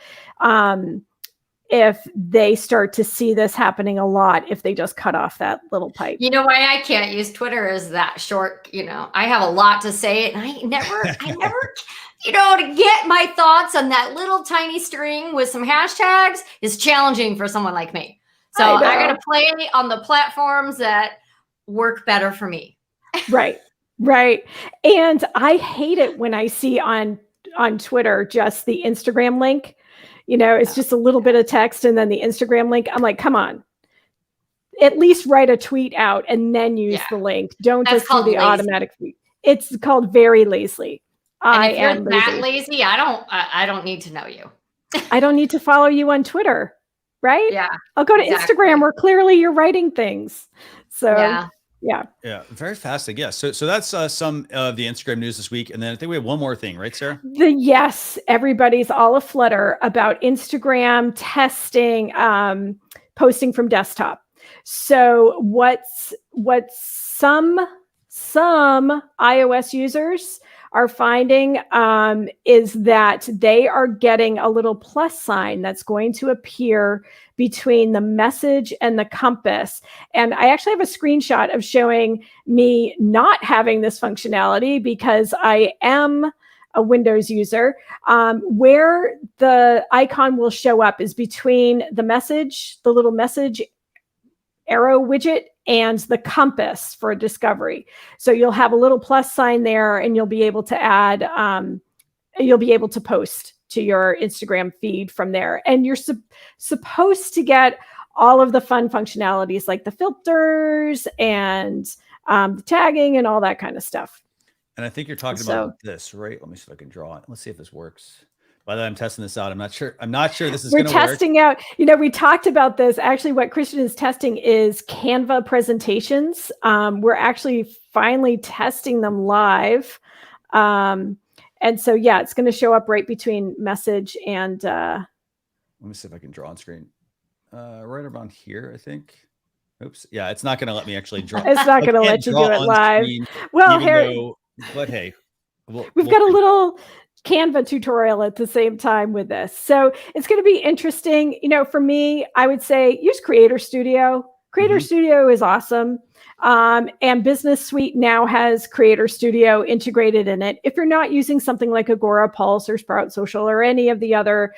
they start to see this happening a lot, if they just cut off that little pipe. You know why I can't use Twitter is that short, I have a lot to say and I never, to get my thoughts on that little tiny string with some hashtags is challenging for someone like me. So I got to play on the platforms that work better for me. Right. And I hate it when I see on Twitter just the Instagram link. It's just a little bit of text and then the Instagram link. I'm like, come on. At least write a tweet out and then use the link. Don't just do the automatic tweet. It's called very lazily. And if you're that lazy, I don't need to know you. I don't need to follow you on Twitter. Right? Yeah. I'll go to Instagram where clearly you're writing things. So yeah. Very fascinating. Yeah. So that's some of the Instagram news this week. And then I think we have one more thing, right, Sarah? Yes. Everybody's all aflutter about Instagram testing, posting from desktop. So what's some iOS users are finding is that they are getting a little plus sign that's going to appear between the message and the compass. And I actually have a screenshot of showing me not having this functionality because I am a Windows user, where the icon will show up is between the message, the little message arrow widget, and the compass for discovery. So you'll have a little plus sign there and you'll be able to add, you'll be able to post to your Instagram feed from there. And you're supposed to get all of the fun functionalities like the filters and the tagging and all that kind of stuff. And I think you're talking about this, right? Let me see if I can draw it. Let's see if this works. By the way, I'm testing this out. I'm not sure this is going to work. We're testing out, we talked about this. Actually, what Christian is testing is Canva presentations. We're actually finally testing them live. And so, it's going to show up right between message and... Let me see if I can draw on screen. Right around here, I think. Oops. Yeah, it's not going to let me actually draw. It's not going to let you do it live. Well, but hey. We've got a little... Canva tutorial at the same time with this. So it's going to be interesting. For me, I would say use Creator Studio. Creator Studio is awesome. And Business Suite now has Creator Studio integrated in it. If you're not using something like Agora Pulse or Sprout Social or any of the other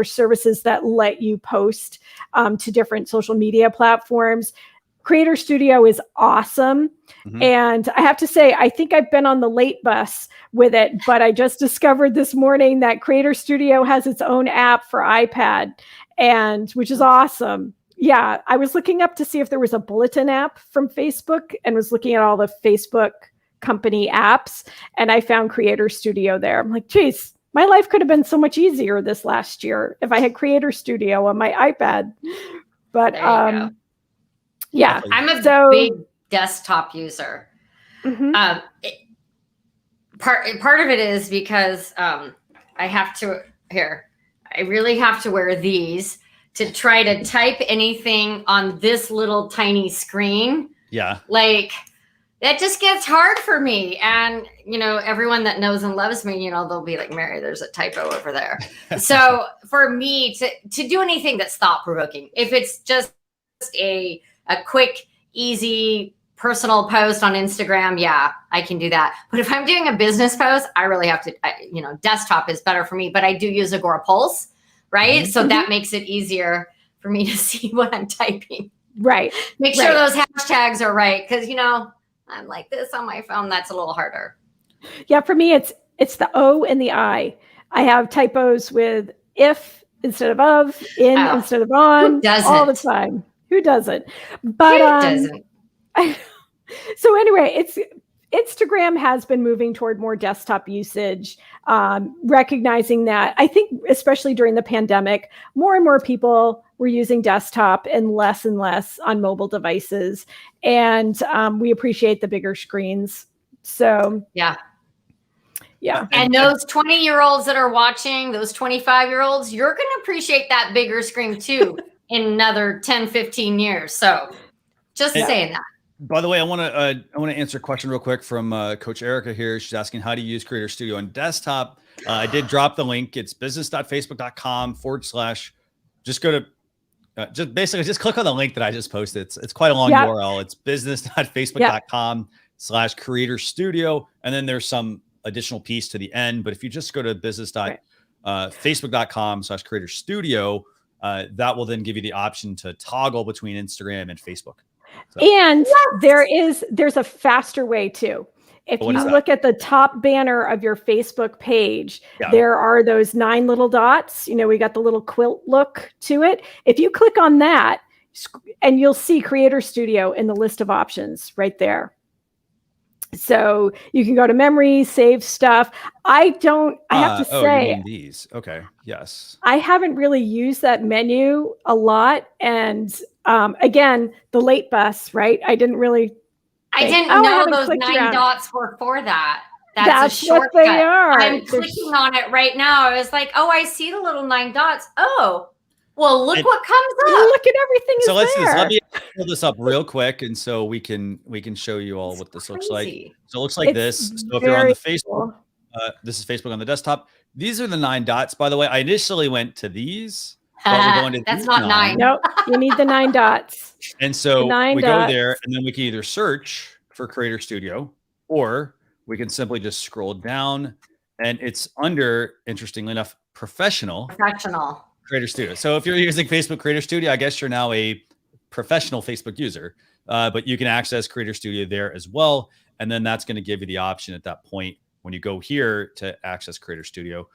services that let you post to different social media platforms, Creator Studio is awesome. And I have to say, I think I've been on the late bus with it, but I just discovered this morning that Creator Studio has its own app for iPad, which is awesome. Yeah, I was looking up to see if there was a Bulletin app from Facebook and was looking at all the Facebook company apps, and I found Creator Studio there. I'm like, geez, my life could have been so much easier this last year if I had Creator Studio on my iPad. But yeah, I'm a big desktop user. Part of it is because I really have to wear these to try to type anything on this little tiny screen. Yeah. Like that just gets hard for me. And, everyone that knows and loves me, they'll be like, Mary, there's a typo over there. So for me to do anything that's thought provoking, if it's just a quick, easy personal post on Instagram, I can do that. But if I'm doing a business post, I really have to, desktop is better for me, but I do use Agora Pulse, right? So that makes it easier for me to see what I'm typing. Right. Make sure those hashtags are right. Cause I'm like this on my phone. That's a little harder. Yeah. For me, it's the O and the I. I have typos with if instead of instead of on all the time. Who doesn't? But who doesn't? So anyway, Instagram has been moving toward more desktop usage, recognizing that I think especially during the pandemic, more and more people were using desktop and less on mobile devices. And we appreciate the bigger screens. So yeah. And those 20-year-olds that are watching, those 25-year-olds, you're going to appreciate that bigger screen too in another 10, 15 years. So just saying that. By the way, I want to answer a question real quick from Coach Erica here. She's asking how to use Creator Studio on desktop. I did drop the link. It's business.facebook.com/ just go to just click on the link that I just posted. It's quite a long URL. It's business.facebook.com/ Creator Studio. And then there's some additional piece to the end. But if you just go to business.facebook.com/ Creator Studio, that will then give you the option to toggle between Instagram and Facebook. So. And there's a faster way too. If you look at the top banner of your Facebook page, there are those 9 little dots. We got the little quilt look to it. If you click on that, and you'll see Creator Studio in the list of options right there. So you can go to memories, save stuff. I have to say, you mean these. Okay. Yes. I haven't really used that menu a lot. And again, the late bus, right? I didn't know those 9 dots were for that. That's a shortcut. What they are. I'm clicking on it right now. I was like, oh, I see the little 9 dots. Oh, well, look what comes up. Look at everything is there. Let me pull this up real quick, and so we can show you all what this looks like. So it looks like this. So if you're on the Facebook, this is Facebook on the desktop. These are the 9 dots. By the way, I initially went to these. That's not 9. Nope, you need the 9 dots. And so we go there, and then we can either search for Creator Studio, or we can simply just scroll down, and it's under, interestingly enough, professional Creator Studio. So if you're using Facebook Creator Studio, I guess you're now a professional Facebook user, but you can access Creator Studio there as well. And then that's going to give you the option at that point when you go here to access Creator Studio.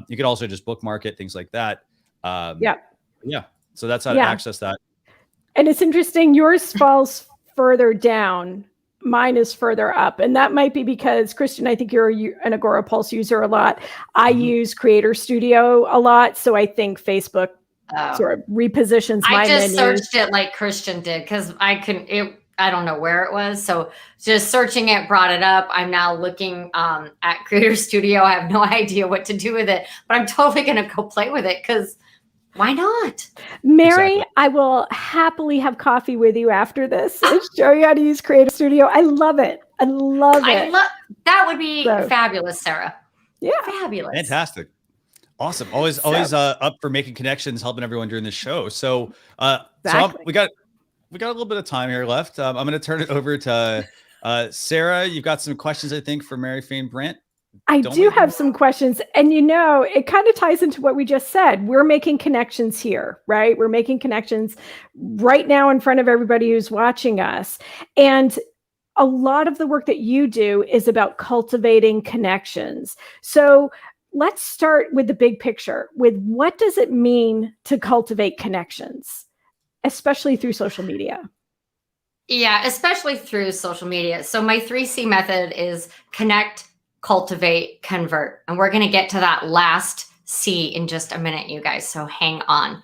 You could also just bookmark it, things like that. Yeah. So that's how to access that. And it's interesting. Yours falls further down. Mine is further up. And that might be because, Christian, I think you're an Agora Pulse user a lot. I use Creator Studio a lot. So I think Facebook sort of repositions my menu. I just searched it like Christian did because I don't know where it was. So just searching it brought it up. I'm now looking at Creator Studio. I have no idea what to do with it, but I'm totally going to go play with it because why not? Mary, Exactly. I will happily have coffee with you after this and show you how to use Creator Studio. I love it. That would be fabulous, Sarah. Yeah. Fabulous. Fantastic. Awesome. Always up for making connections, helping everyone during the show. So, we got a little bit of time here left. I'm going to turn it over to Sarah. You've got some questions, I think, for Mary Fain Brandt. I do have some questions. And it kind of ties into what we just said. We're making connections here, right? We're making connections right now in front of everybody who's watching us. And a lot of the work that you do is about cultivating connections. So let's start with the big picture. With what does it mean to cultivate connections, especially through social media? Yeah, especially through social media. So my 3C method is connect, cultivate, convert. And we're going to get to that last C in just a minute, you guys. So hang on.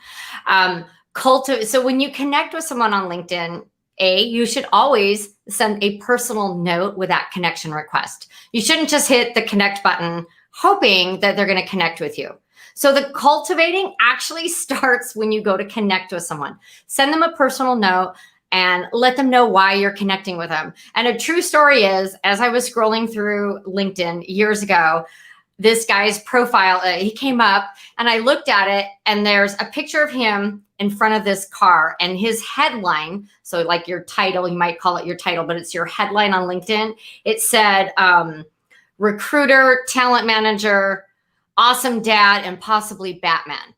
So when you connect with someone on LinkedIn, you should always send a personal note with that connection request. You shouldn't just hit the connect button hoping that they're going to connect with you. So the cultivating actually starts when you go to connect with someone. Send them a personal note and let them know why you're connecting with them. And a true story is, as I was scrolling through LinkedIn years ago, this guy's profile, he came up and I looked at it and there's a picture of him in front of this car and his headline. So like your title, you might call it your title, but it's your headline on LinkedIn. It said, recruiter, talent manager, awesome dad, and possibly Batman.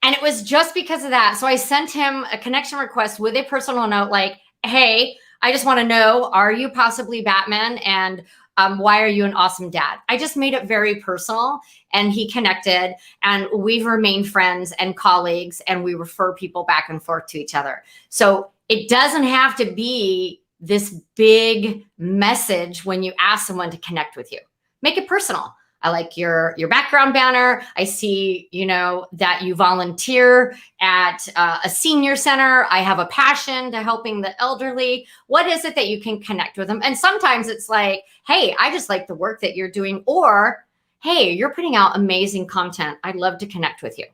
And it was just because of that. So I sent him a connection request with a personal note like, hey, I just want to know, are you possibly Batman? And why are you an awesome dad? I just made it very personal and he connected and we've remained friends and colleagues and we refer people back and forth to each other. So it doesn't have to be this big message when you ask someone to connect with you. Make it personal. I like your background banner. I see, that you volunteer at a senior center. I have a passion to helping the elderly. What is it that you can connect with them? And sometimes it's like, hey, I just like the work that you're doing. Or, hey, you're putting out amazing content. I'd love to connect with you.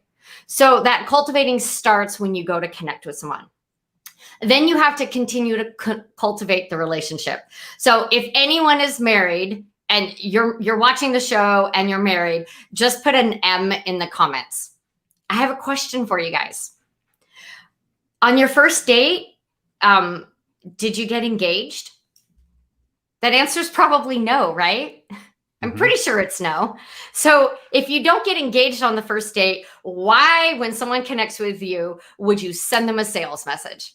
So that cultivating starts when you go to connect with someone. Then you have to continue to cultivate the relationship. So if anyone is married, and you're watching the show and you're married, just put an M in the comments. I have a question for you guys. On your first date, did you get engaged? That answer is probably no, right? I'm pretty sure it's no. So if you don't get engaged on the first date, why, when someone connects with you, would you send them a sales message?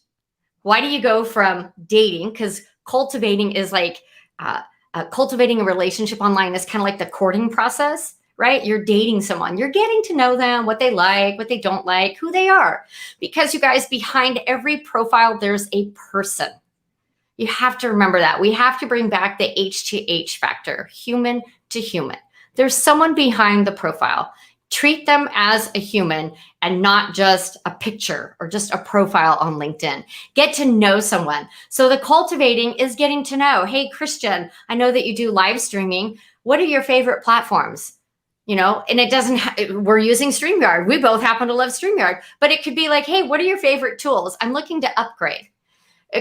Why do you go from dating? Because cultivating is like cultivating a relationship online is kind of like the courting process, right? You're dating someone. You're getting to know them, what they like, what they don't like, who they are. Because you guys, behind every profile, there's a person. You have to remember that. We have to bring back the H to H factor, human to human. There's someone behind the profile. Treat them as a human and not just a picture or just a profile on LinkedIn. Get to know someone. So the cultivating is getting to know, hey, Christian, I know that you do live streaming. What are your favorite platforms? You know, and it doesn't, we're using StreamYard. We both happen to love StreamYard, but it could be like, hey, what are your favorite tools? I'm looking to upgrade.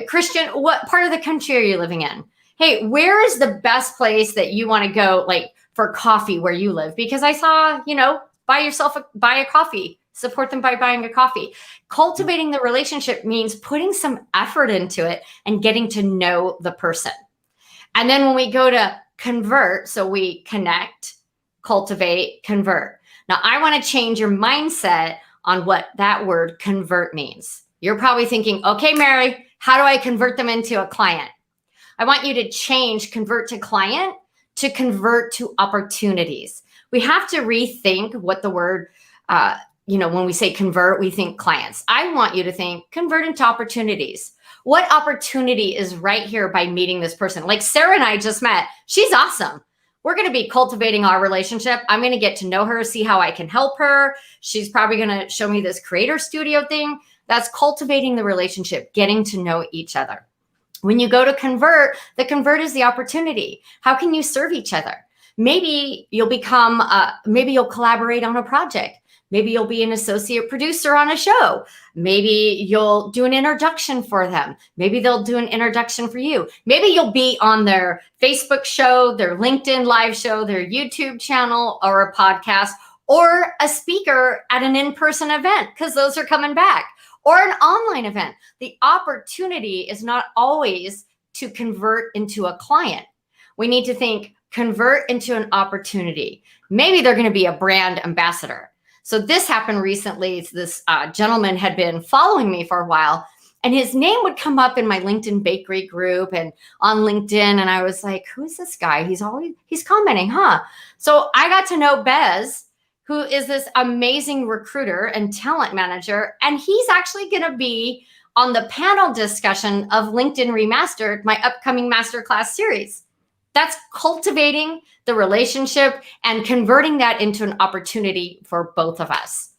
Christian, what part of the country are you living in? Hey, where is the best place that you want to go, like for coffee where you live? Because I saw, you know, buy a coffee, support them by buying a coffee. Cultivating the relationship means putting some effort into it and getting to know the person. And then when we go to convert, so we connect, cultivate, convert. Now I want to change your mindset on what that word convert means. You're probably thinking, okay, Mary, how do I convert them into a client? I want you to change convert to client to convert to opportunities. We have to rethink what the word, when we say convert, we think clients. I want you to think convert into opportunities. What opportunity is right here by meeting this person? Like Sarah and I just met. She's awesome. We're going to be cultivating our relationship. I'm going to get to know her, see how I can help her. She's probably going to show me this creator studio thing. That's cultivating the relationship, getting to know each other. When you go to convert, the convert is the opportunity. How can you serve each other? Maybe you'll maybe you'll collaborate on a project. Maybe you'll be an associate producer on a show. Maybe you'll do an introduction for them. Maybe they'll do an introduction for you. Maybe you'll be on their Facebook show, their LinkedIn live show, their YouTube channel, or a podcast, or a speaker at an in-person event, because those are coming back. Or an online event. The opportunity is not always to convert into a client. We need to think convert into an opportunity. Maybe they're going to be a brand ambassador. So this happened recently. This gentleman had been following me for a while, and his name would come up in my LinkedIn bakery group and on LinkedIn. And I was like, who is this guy? He's commenting, huh? So I got to know Bez, who is this amazing recruiter and talent manager. And he's actually going to be on the panel discussion of LinkedIn Remastered, my upcoming masterclass series. That's cultivating the relationship and converting that into an opportunity for both of us.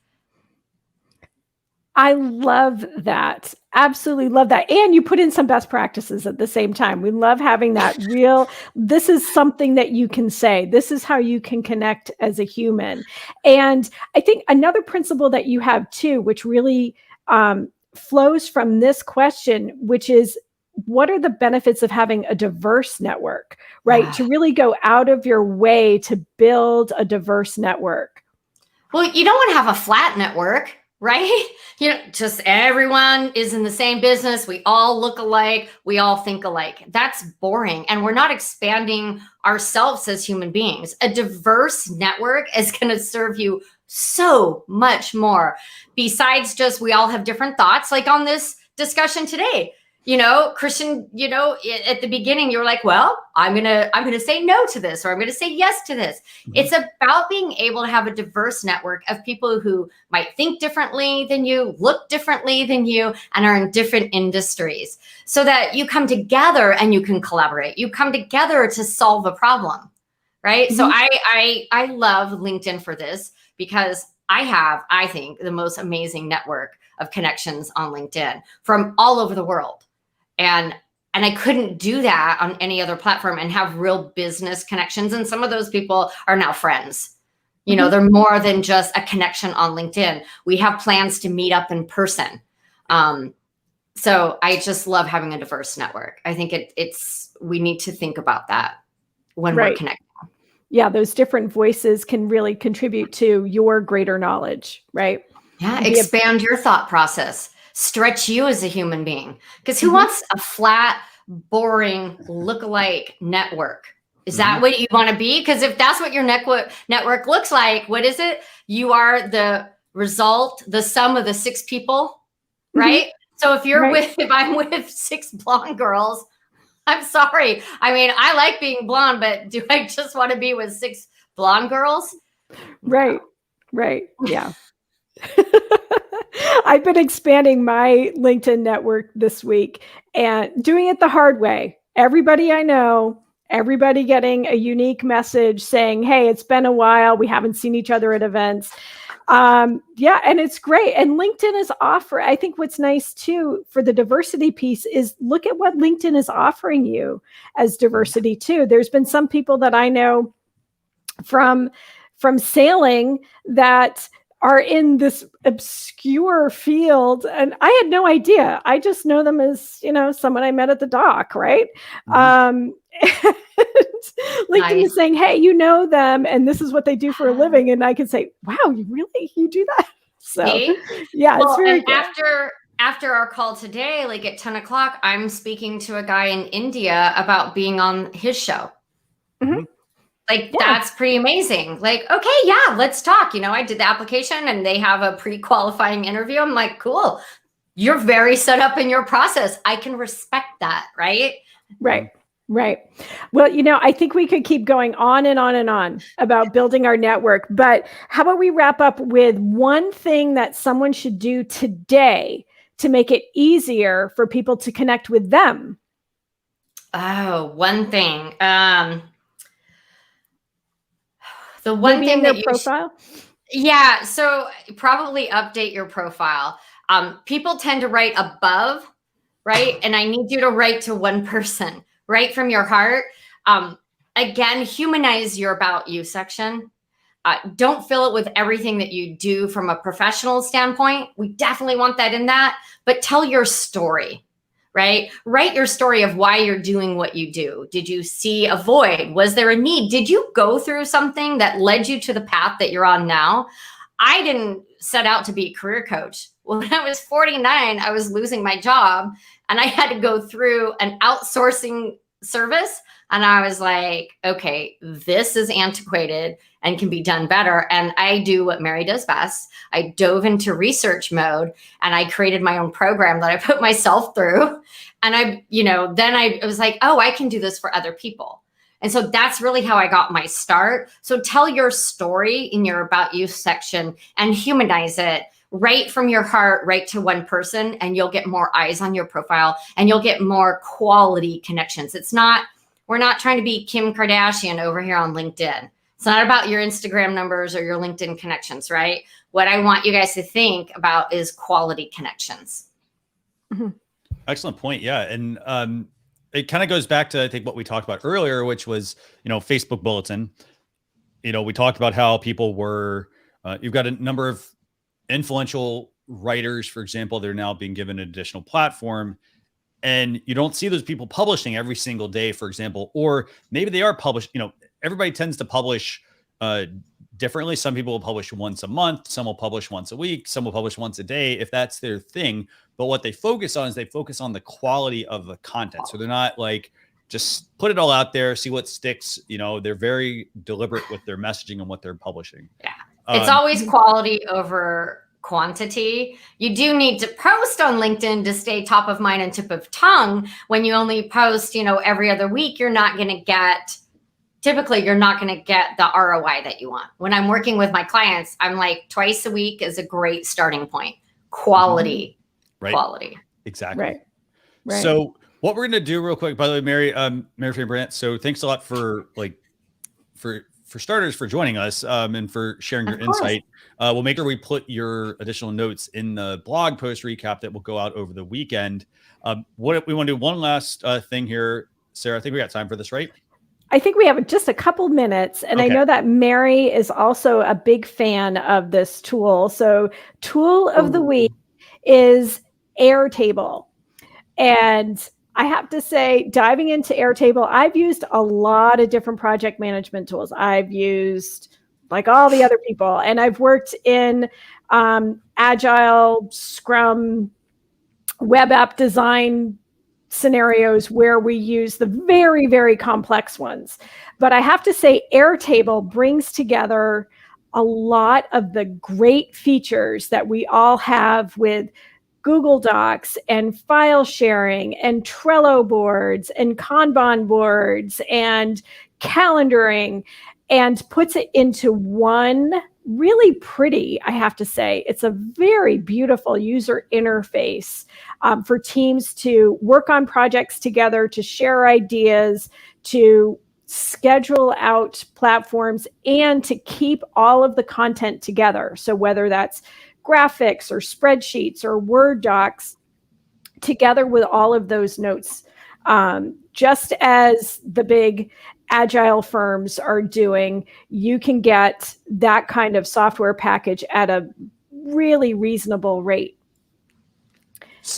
I love that. Absolutely love that. And you put in some best practices at the same time. We love having that this is something that you can say. This is how you can connect as a human. And I think another principle that you have too, which really flows from this question, which is, what are the benefits of having a diverse network, right? Yeah. To really go out of your way to build a diverse network. Well, you don't want to have a flat network, right? Just everyone is in the same business. We all look alike. We all think alike. That's boring. And we're not expanding ourselves as human beings. A diverse network is going to serve you so much more. Besides just, we all have different thoughts, like on this discussion today. Christian, at the beginning, you were like, well, I'm going to say no to this, or I'm going to say yes to this. Mm-hmm. It's about being able to have a diverse network of people who might think differently than you, look differently than you, and are in different industries, so that you come together and you can collaborate. You come together to solve a problem, right? Mm-hmm. So I love LinkedIn for this, because I think, the most amazing network of connections on LinkedIn from all over the world. And I couldn't do that on any other platform and have real business connections. And some of those people are now friends. Mm-hmm. They're more than just a connection on LinkedIn. We have plans to meet up in person. So I just love having a diverse network. I think we need to think about that when we're connecting. Yeah, those different voices can really contribute to your greater knowledge, right? Yeah, expand your thought process. Stretch you as a human being. Because who wants a flat, boring, look-alike network? Is that what you want to be? Because if that's what your network looks like, what is it? You are the result, the sum of the 6 people, right? So if if I'm with 6 blonde girls, I'm sorry. I mean, I like being blonde, but do I just want to be with 6 blonde girls? Right. Yeah. I've been expanding my LinkedIn network this week and doing it the hard way. Everybody I know, everybody getting a unique message saying, hey, it's been a while. We haven't seen each other at events. Yeah, and it's great. And LinkedIn is I think what's nice too for the diversity piece is look at what LinkedIn is offering you as diversity too. There's been some people that I know from sailing that are in this obscure field. And I had no idea. I just know them as, someone I met at the dock, right? LinkedIn is saying, hey, you know them, and this is what they do for a living. And I can say, wow, you do that? So, yeah, it's very good. After our call today, like at 10 o'clock, I'm speaking to a guy in India about being on his show. That's pretty amazing. Like, okay, yeah, let's talk. I did the application and they have a pre-qualifying interview. I'm like, cool. You're very set up in your process. I can respect that, right? Right. Well, I think we could keep going on and on and on about building our network. But how about we wrap up with one thing that someone should do today to make it easier for people to connect with them? Oh, one thing. The one Maybe thing in their profile? Yeah. So probably update your profile. People tend to write above, right? And I need you to write to one person, right from your heart. Again, humanize your about you section. Don't fill it with everything that you do from a professional standpoint. We definitely want that in that, but tell your story. Right? Write your story of why you're doing what you do. Did you see a void? Was there a need? Did you go through something that led you to the path that you're on now? I didn't set out to be a career coach. When I was 49, I was losing my job and I had to go through an outsourcing service. And I was like, okay, this is antiquated and can be done better. And I do what Mary does best. I dove into research mode and I created my own program that I put myself through. And then I was like, oh, I can do this for other people. And so that's really how I got my start. So tell your story in your about you section and humanize it. Right from your heart, right to one person, and you'll get more eyes on your profile and you'll get more quality connections. We're not trying to be Kim Kardashian over here on LinkedIn. It's not about your Instagram numbers or your LinkedIn connections, right? What I want you guys to think about is quality connections. Excellent point. Yeah. And it kind of goes back to, I think, what we talked about earlier, which was, Facebook Bulletin. We talked about how people were, you've got a number of influential writers, for example, they're now being given an additional platform. And you don't see those people publishing every single day, for example, or maybe they are published. Everybody tends to publish differently. Some people will publish once a month. Some will publish once a week. Some will publish once a day if that's their thing. But what they focus on is they focus on the quality of the content. So they're not like, just put it all out there, see what sticks. They're very deliberate with their messaging and what they're publishing. Yeah. It's always quality over quantity. You do need to post on LinkedIn to stay top of mind and tip of tongue. When you only post, every other week, you're not going to get the ROI that you want. When I'm working with my clients, I'm like, twice a week is a great starting point. Quality. Right. Quality. Exactly. Right. So what we're going to do real quick, by the way, Mary Fain Brandt. So thanks a lot for starters, for joining us and for sharing your insight. We'll make sure we put your additional notes in the blog post recap that will go out over the weekend. What we want to do one last thing here, Sarah. I think we got time for this, right? I think we have just a couple minutes. And I know that Mary is also a big fan of this tool. So tool of the week is Airtable. And I have to say, diving into Airtable, I've used a lot of different project management tools. I've used like all the other people, and I've worked in Agile, Scrum, web app design scenarios where we use the very, very complex ones. But I have to say, Airtable brings together a lot of the great features that we all have with Google Docs and file sharing and Trello boards and Kanban boards and calendaring, and puts it into one really pretty, I have to say. It's a very beautiful user interface for teams to work on projects together, to share ideas, to schedule out platforms, and to keep all of the content together. So whether that's graphics or spreadsheets or Word docs, together with all of those notes, just as the big agile firms are doing, you can get that kind of software package at a really reasonable rate.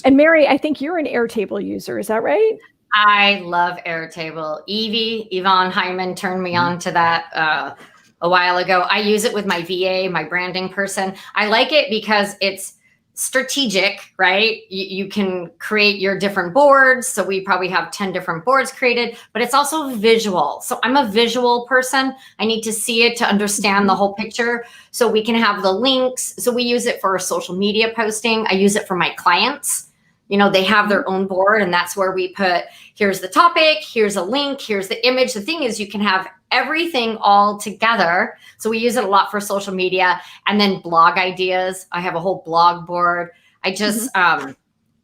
And Mary, I think you're an Airtable user, is that right? I love Airtable. Yvonne Hyman turned me on to that a while ago. I use it with my VA, my branding person. I like it because it's strategic, right? You can create your different boards. So we probably have 10 different boards created, but it's also visual. So I'm a visual person. I need to see it to understand the whole picture. So we can have the links. So we use it for social media posting. I use it for my clients. You know, they have their own board, and that's where we put, here's the topic, here's a link, here's the image. The thing is, you can have everything all together. So we use it a lot for social media, and then blog ideas. I have a whole blog board. I just,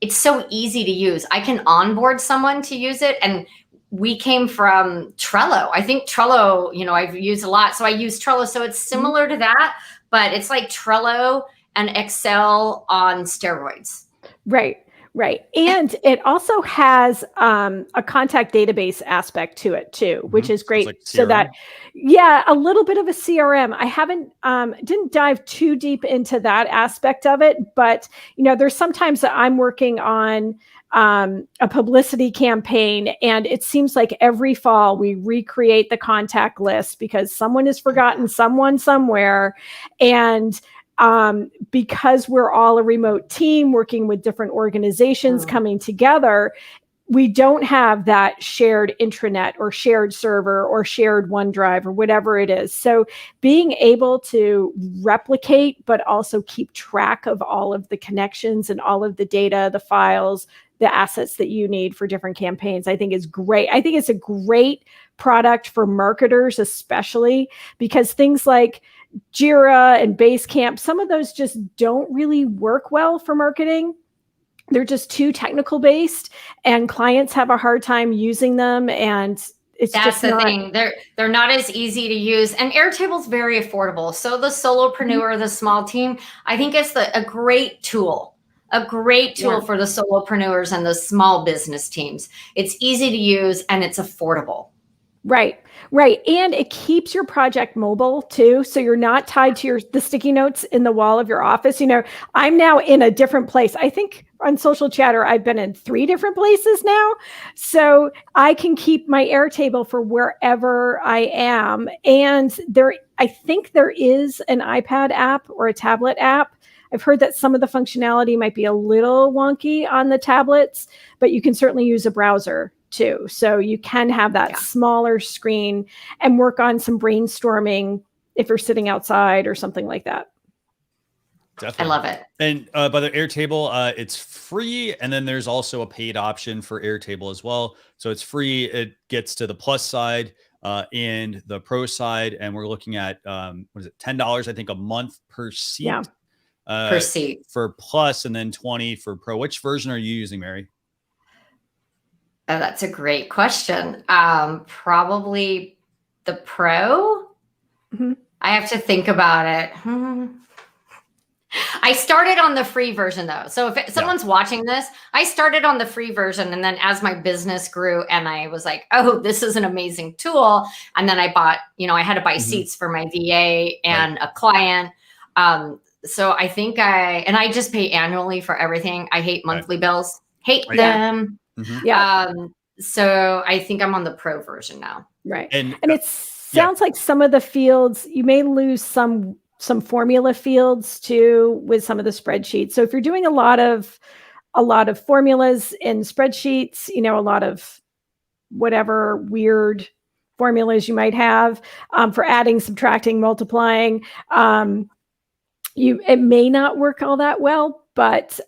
it's so easy to use. I can onboard someone to use it. And we came from Trello. I think Trello, you know, I've used a lot. So I use Trello. So it's similar to that, but it's like Trello and Excel on steroids. Right. Right. And it also has a contact database aspect to it too, which is great. Like so that, a little bit of a CRM. I didn't dive too deep into that aspect of it, but you know, there's sometimes that I'm working on a publicity campaign, and it seems like every fall we recreate the contact list because someone has forgotten someone somewhere. And because we're all a remote team working with different organizations coming together, we don't have that shared intranet or shared server or shared OneDrive or whatever it is. So being able to replicate, but also keep track of all of the connections and all of the data, the files, the assets that you need for different campaigns, I think is great. I think it's a great product for marketers, especially because things like Jira and Basecamp, some of those just don't really work well for marketing. They're just too technical based, and clients have a hard time using them. And that's the thing. They're not as easy to use. And Airtable's very affordable. So the solopreneur, the small team, I think it's a great tool. A great tool for the solopreneurs and the small business teams. It's easy to use and it's affordable. Right. And it keeps your project mobile too. So you're not tied to the sticky notes in the wall of your office. You know, I'm now in a different place. I think on Social Chatter, I've been in 3 different places now. So I can keep my Airtable for wherever I am. And I think there is an iPad app or a tablet app. I've heard that some of the functionality might be a little wonky on the tablets, but you can certainly use a browser too. So you can have that smaller screen and work on some brainstorming if you're sitting outside or something like that. Definitely. I love it. And by the Airtable, it's free. And then there's also a paid option for Airtable as well. So it's free. It gets to the plus side and the pro side. And we're looking at, $10, I think, a month per seat. Yeah. Per seat for plus, and then 20 for pro. Which version are you using, Mary? Oh, that's a great question. Probably the pro. I have to think about it. I started on the free version though. So if someone's watching this, I started on the free version. And then as my business grew and I was like, oh, this is an amazing tool. And then I bought, I had to buy seats for my VA and a client. So I think I just pay annually for everything. I hate monthly bills, hate them. So I think I'm on the pro version now. Right. And it sounds like some of the fields, you may lose some formula fields too with some of the spreadsheets. So if you're doing a lot of a lot of formulas in spreadsheets, a lot of whatever weird formulas you might have for adding, subtracting, multiplying. It may not work all that well, but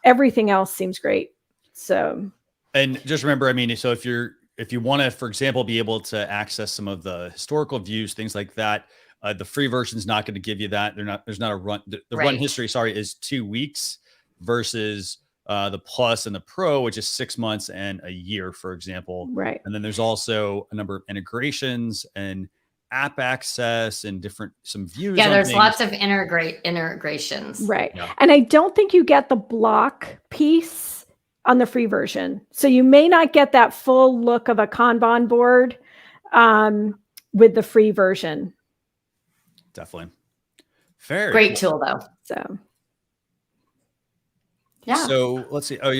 everything else seems great. So, and just remember, I mean, so if you want to, for example, be able to access some of the historical views, things like that, the free version is not going to give you that. There's not a run. The run history, is 2 weeks versus the Plus and the Pro, which is 6 months and a year, for example. Right. And then there's also a number of integrations and app access and some views. Yeah, there's lots of integrations. Right. Yeah. And I don't think you get the block piece on the free version. So you may not get that full look of a Kanban board with the free version. Definitely. Very great tool though. So yeah. So let's see. Oh,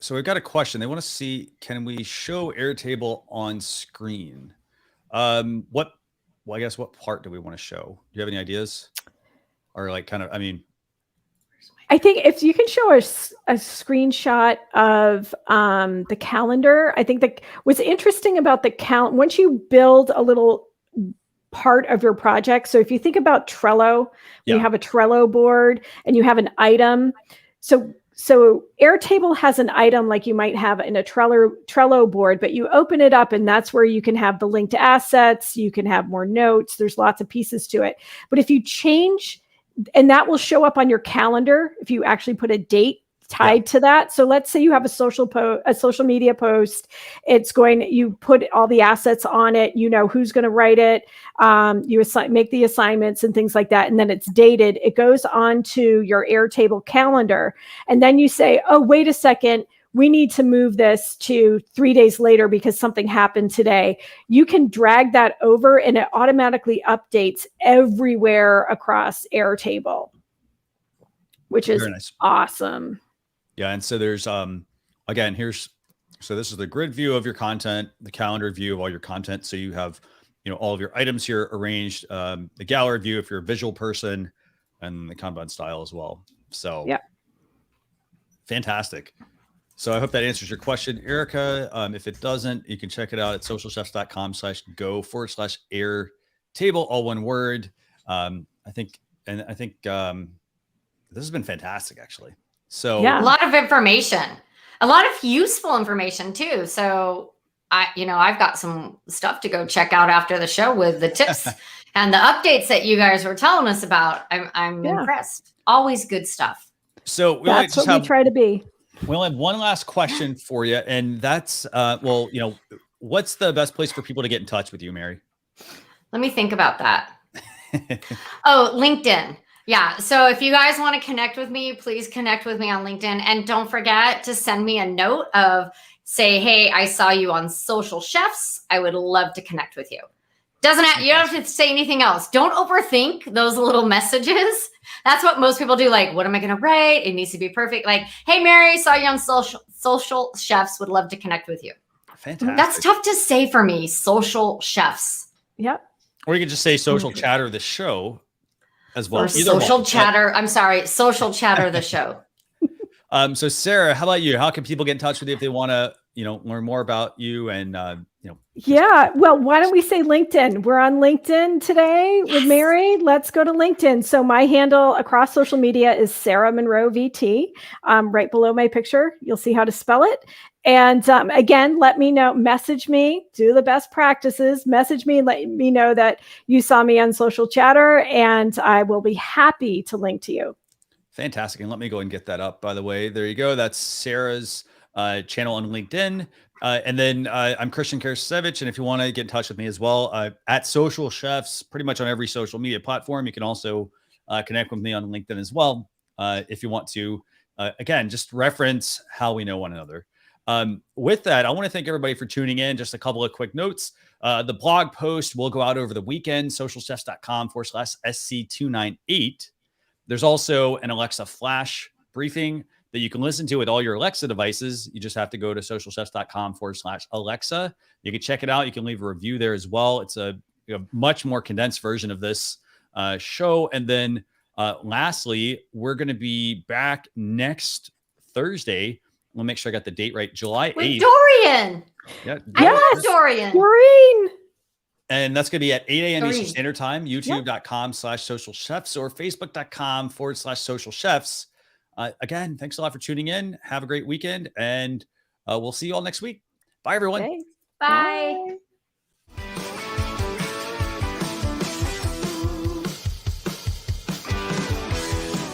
so we've got a question. They want to see, can we show Airtable on screen? I guess what part do we want to show? Do you have any ideas? Or I think if you can show us a screenshot of the calendar, I think what's interesting about the once you build a little part of your project. So if you think about Trello, you have a Trello board and you have an item. So Airtable has an item like you might have in a Trello board, but you open it up and that's where you can have the linked assets. You can have more notes. There's lots of pieces to it. But if you change, and that will show up on your calendar if you actually put a date tied to that. So let's say you have a social media post. You put all the assets on it. You know who's going to write it. You make the assignments and things like that. And then it's dated. It goes onto your Airtable calendar. And then you say, oh, wait a second. We need to move this to 3 days later because something happened today. You can drag that over and it automatically updates everywhere across Airtable, which is nice. Awesome. Yeah. And so there's, again, so this is the grid view of your content, the calendar view of all your content. So you have, all of your items here arranged, the gallery view if you're a visual person, and the Kanban style as well. So yeah, fantastic. So I hope that answers your question, Erica. If it doesn't, you can check it out at socialchefs.com/go/Airtable, all one word. I think this has been fantastic, actually. So a lot of information, a lot of useful information too. So I've got some stuff to go check out after the show with the tips and the updates that you guys were telling us about. I'm impressed. Always good stuff. So that's what we try to be. We'll have one last question for you, and that's what's the best place for people to get in touch with you, Mary? Let me think about that. Oh, LinkedIn. Yeah. So if you guys want to connect with me, please connect with me on LinkedIn. And don't forget to send me a note say, hey, I saw you on Social Chefs. I would love to connect with you. You don't have to say anything else. Don't overthink those little messages. That's what most people do. Like, what am I going to write? It needs to be perfect. Like, hey, Mary, saw you on Social Chefs. Would love to connect with you. Fantastic. That's tough to say for me. Social Chefs. Yep. Or you could just say Social Chatter, the show. As well. Or Social Chatter. I'm sorry. Social Chatter, the show. So Sarah, how about you? How can people get in touch with you if they want to, learn more about you and, Yeah. Well, why don't we say LinkedIn? We're on LinkedIn today with Mary. Let's go to LinkedIn. So my handle across social media is Sarah Monroe VT. Right below my picture, you'll see how to spell it. And again, let me know, message me, do the best practices, message me, let me know that you saw me on Social Chatter, and I will be happy to link to you. Fantastic. And let me go and get that up, by the way. There you go. That's Sarah's channel on LinkedIn. And then I'm Christian Karasevich. And if you want to get in touch with me as well, at Social Chefs, pretty much on every social media platform. You can also connect with me on LinkedIn as well if you want to. Again, just reference how we know one another. With that, I want to thank everybody for tuning in. Just a couple of quick notes. The blog post will go out over the weekend, socialchefs.com/SC298. There's also an Alexa flash briefing that you can listen to with all your Alexa devices. You just have to go to socialchefs.com/Alexa. You can check it out. You can leave a review there as well. It's a much more condensed version of this show. And then Lastly, we're going to be back next Thursday. We'll make sure I got the date right. July 8th. With Dorian. Yeah. I love Dorian. Doreen. And that's going to be at 8 a.m. Eastern Doreen. Standard Time, youtube.com/social chefs or facebook.com/social chefs. Again, thanks a lot for tuning in. Have a great weekend. And we'll see you all next week. Bye, everyone. Okay. Bye. Bye.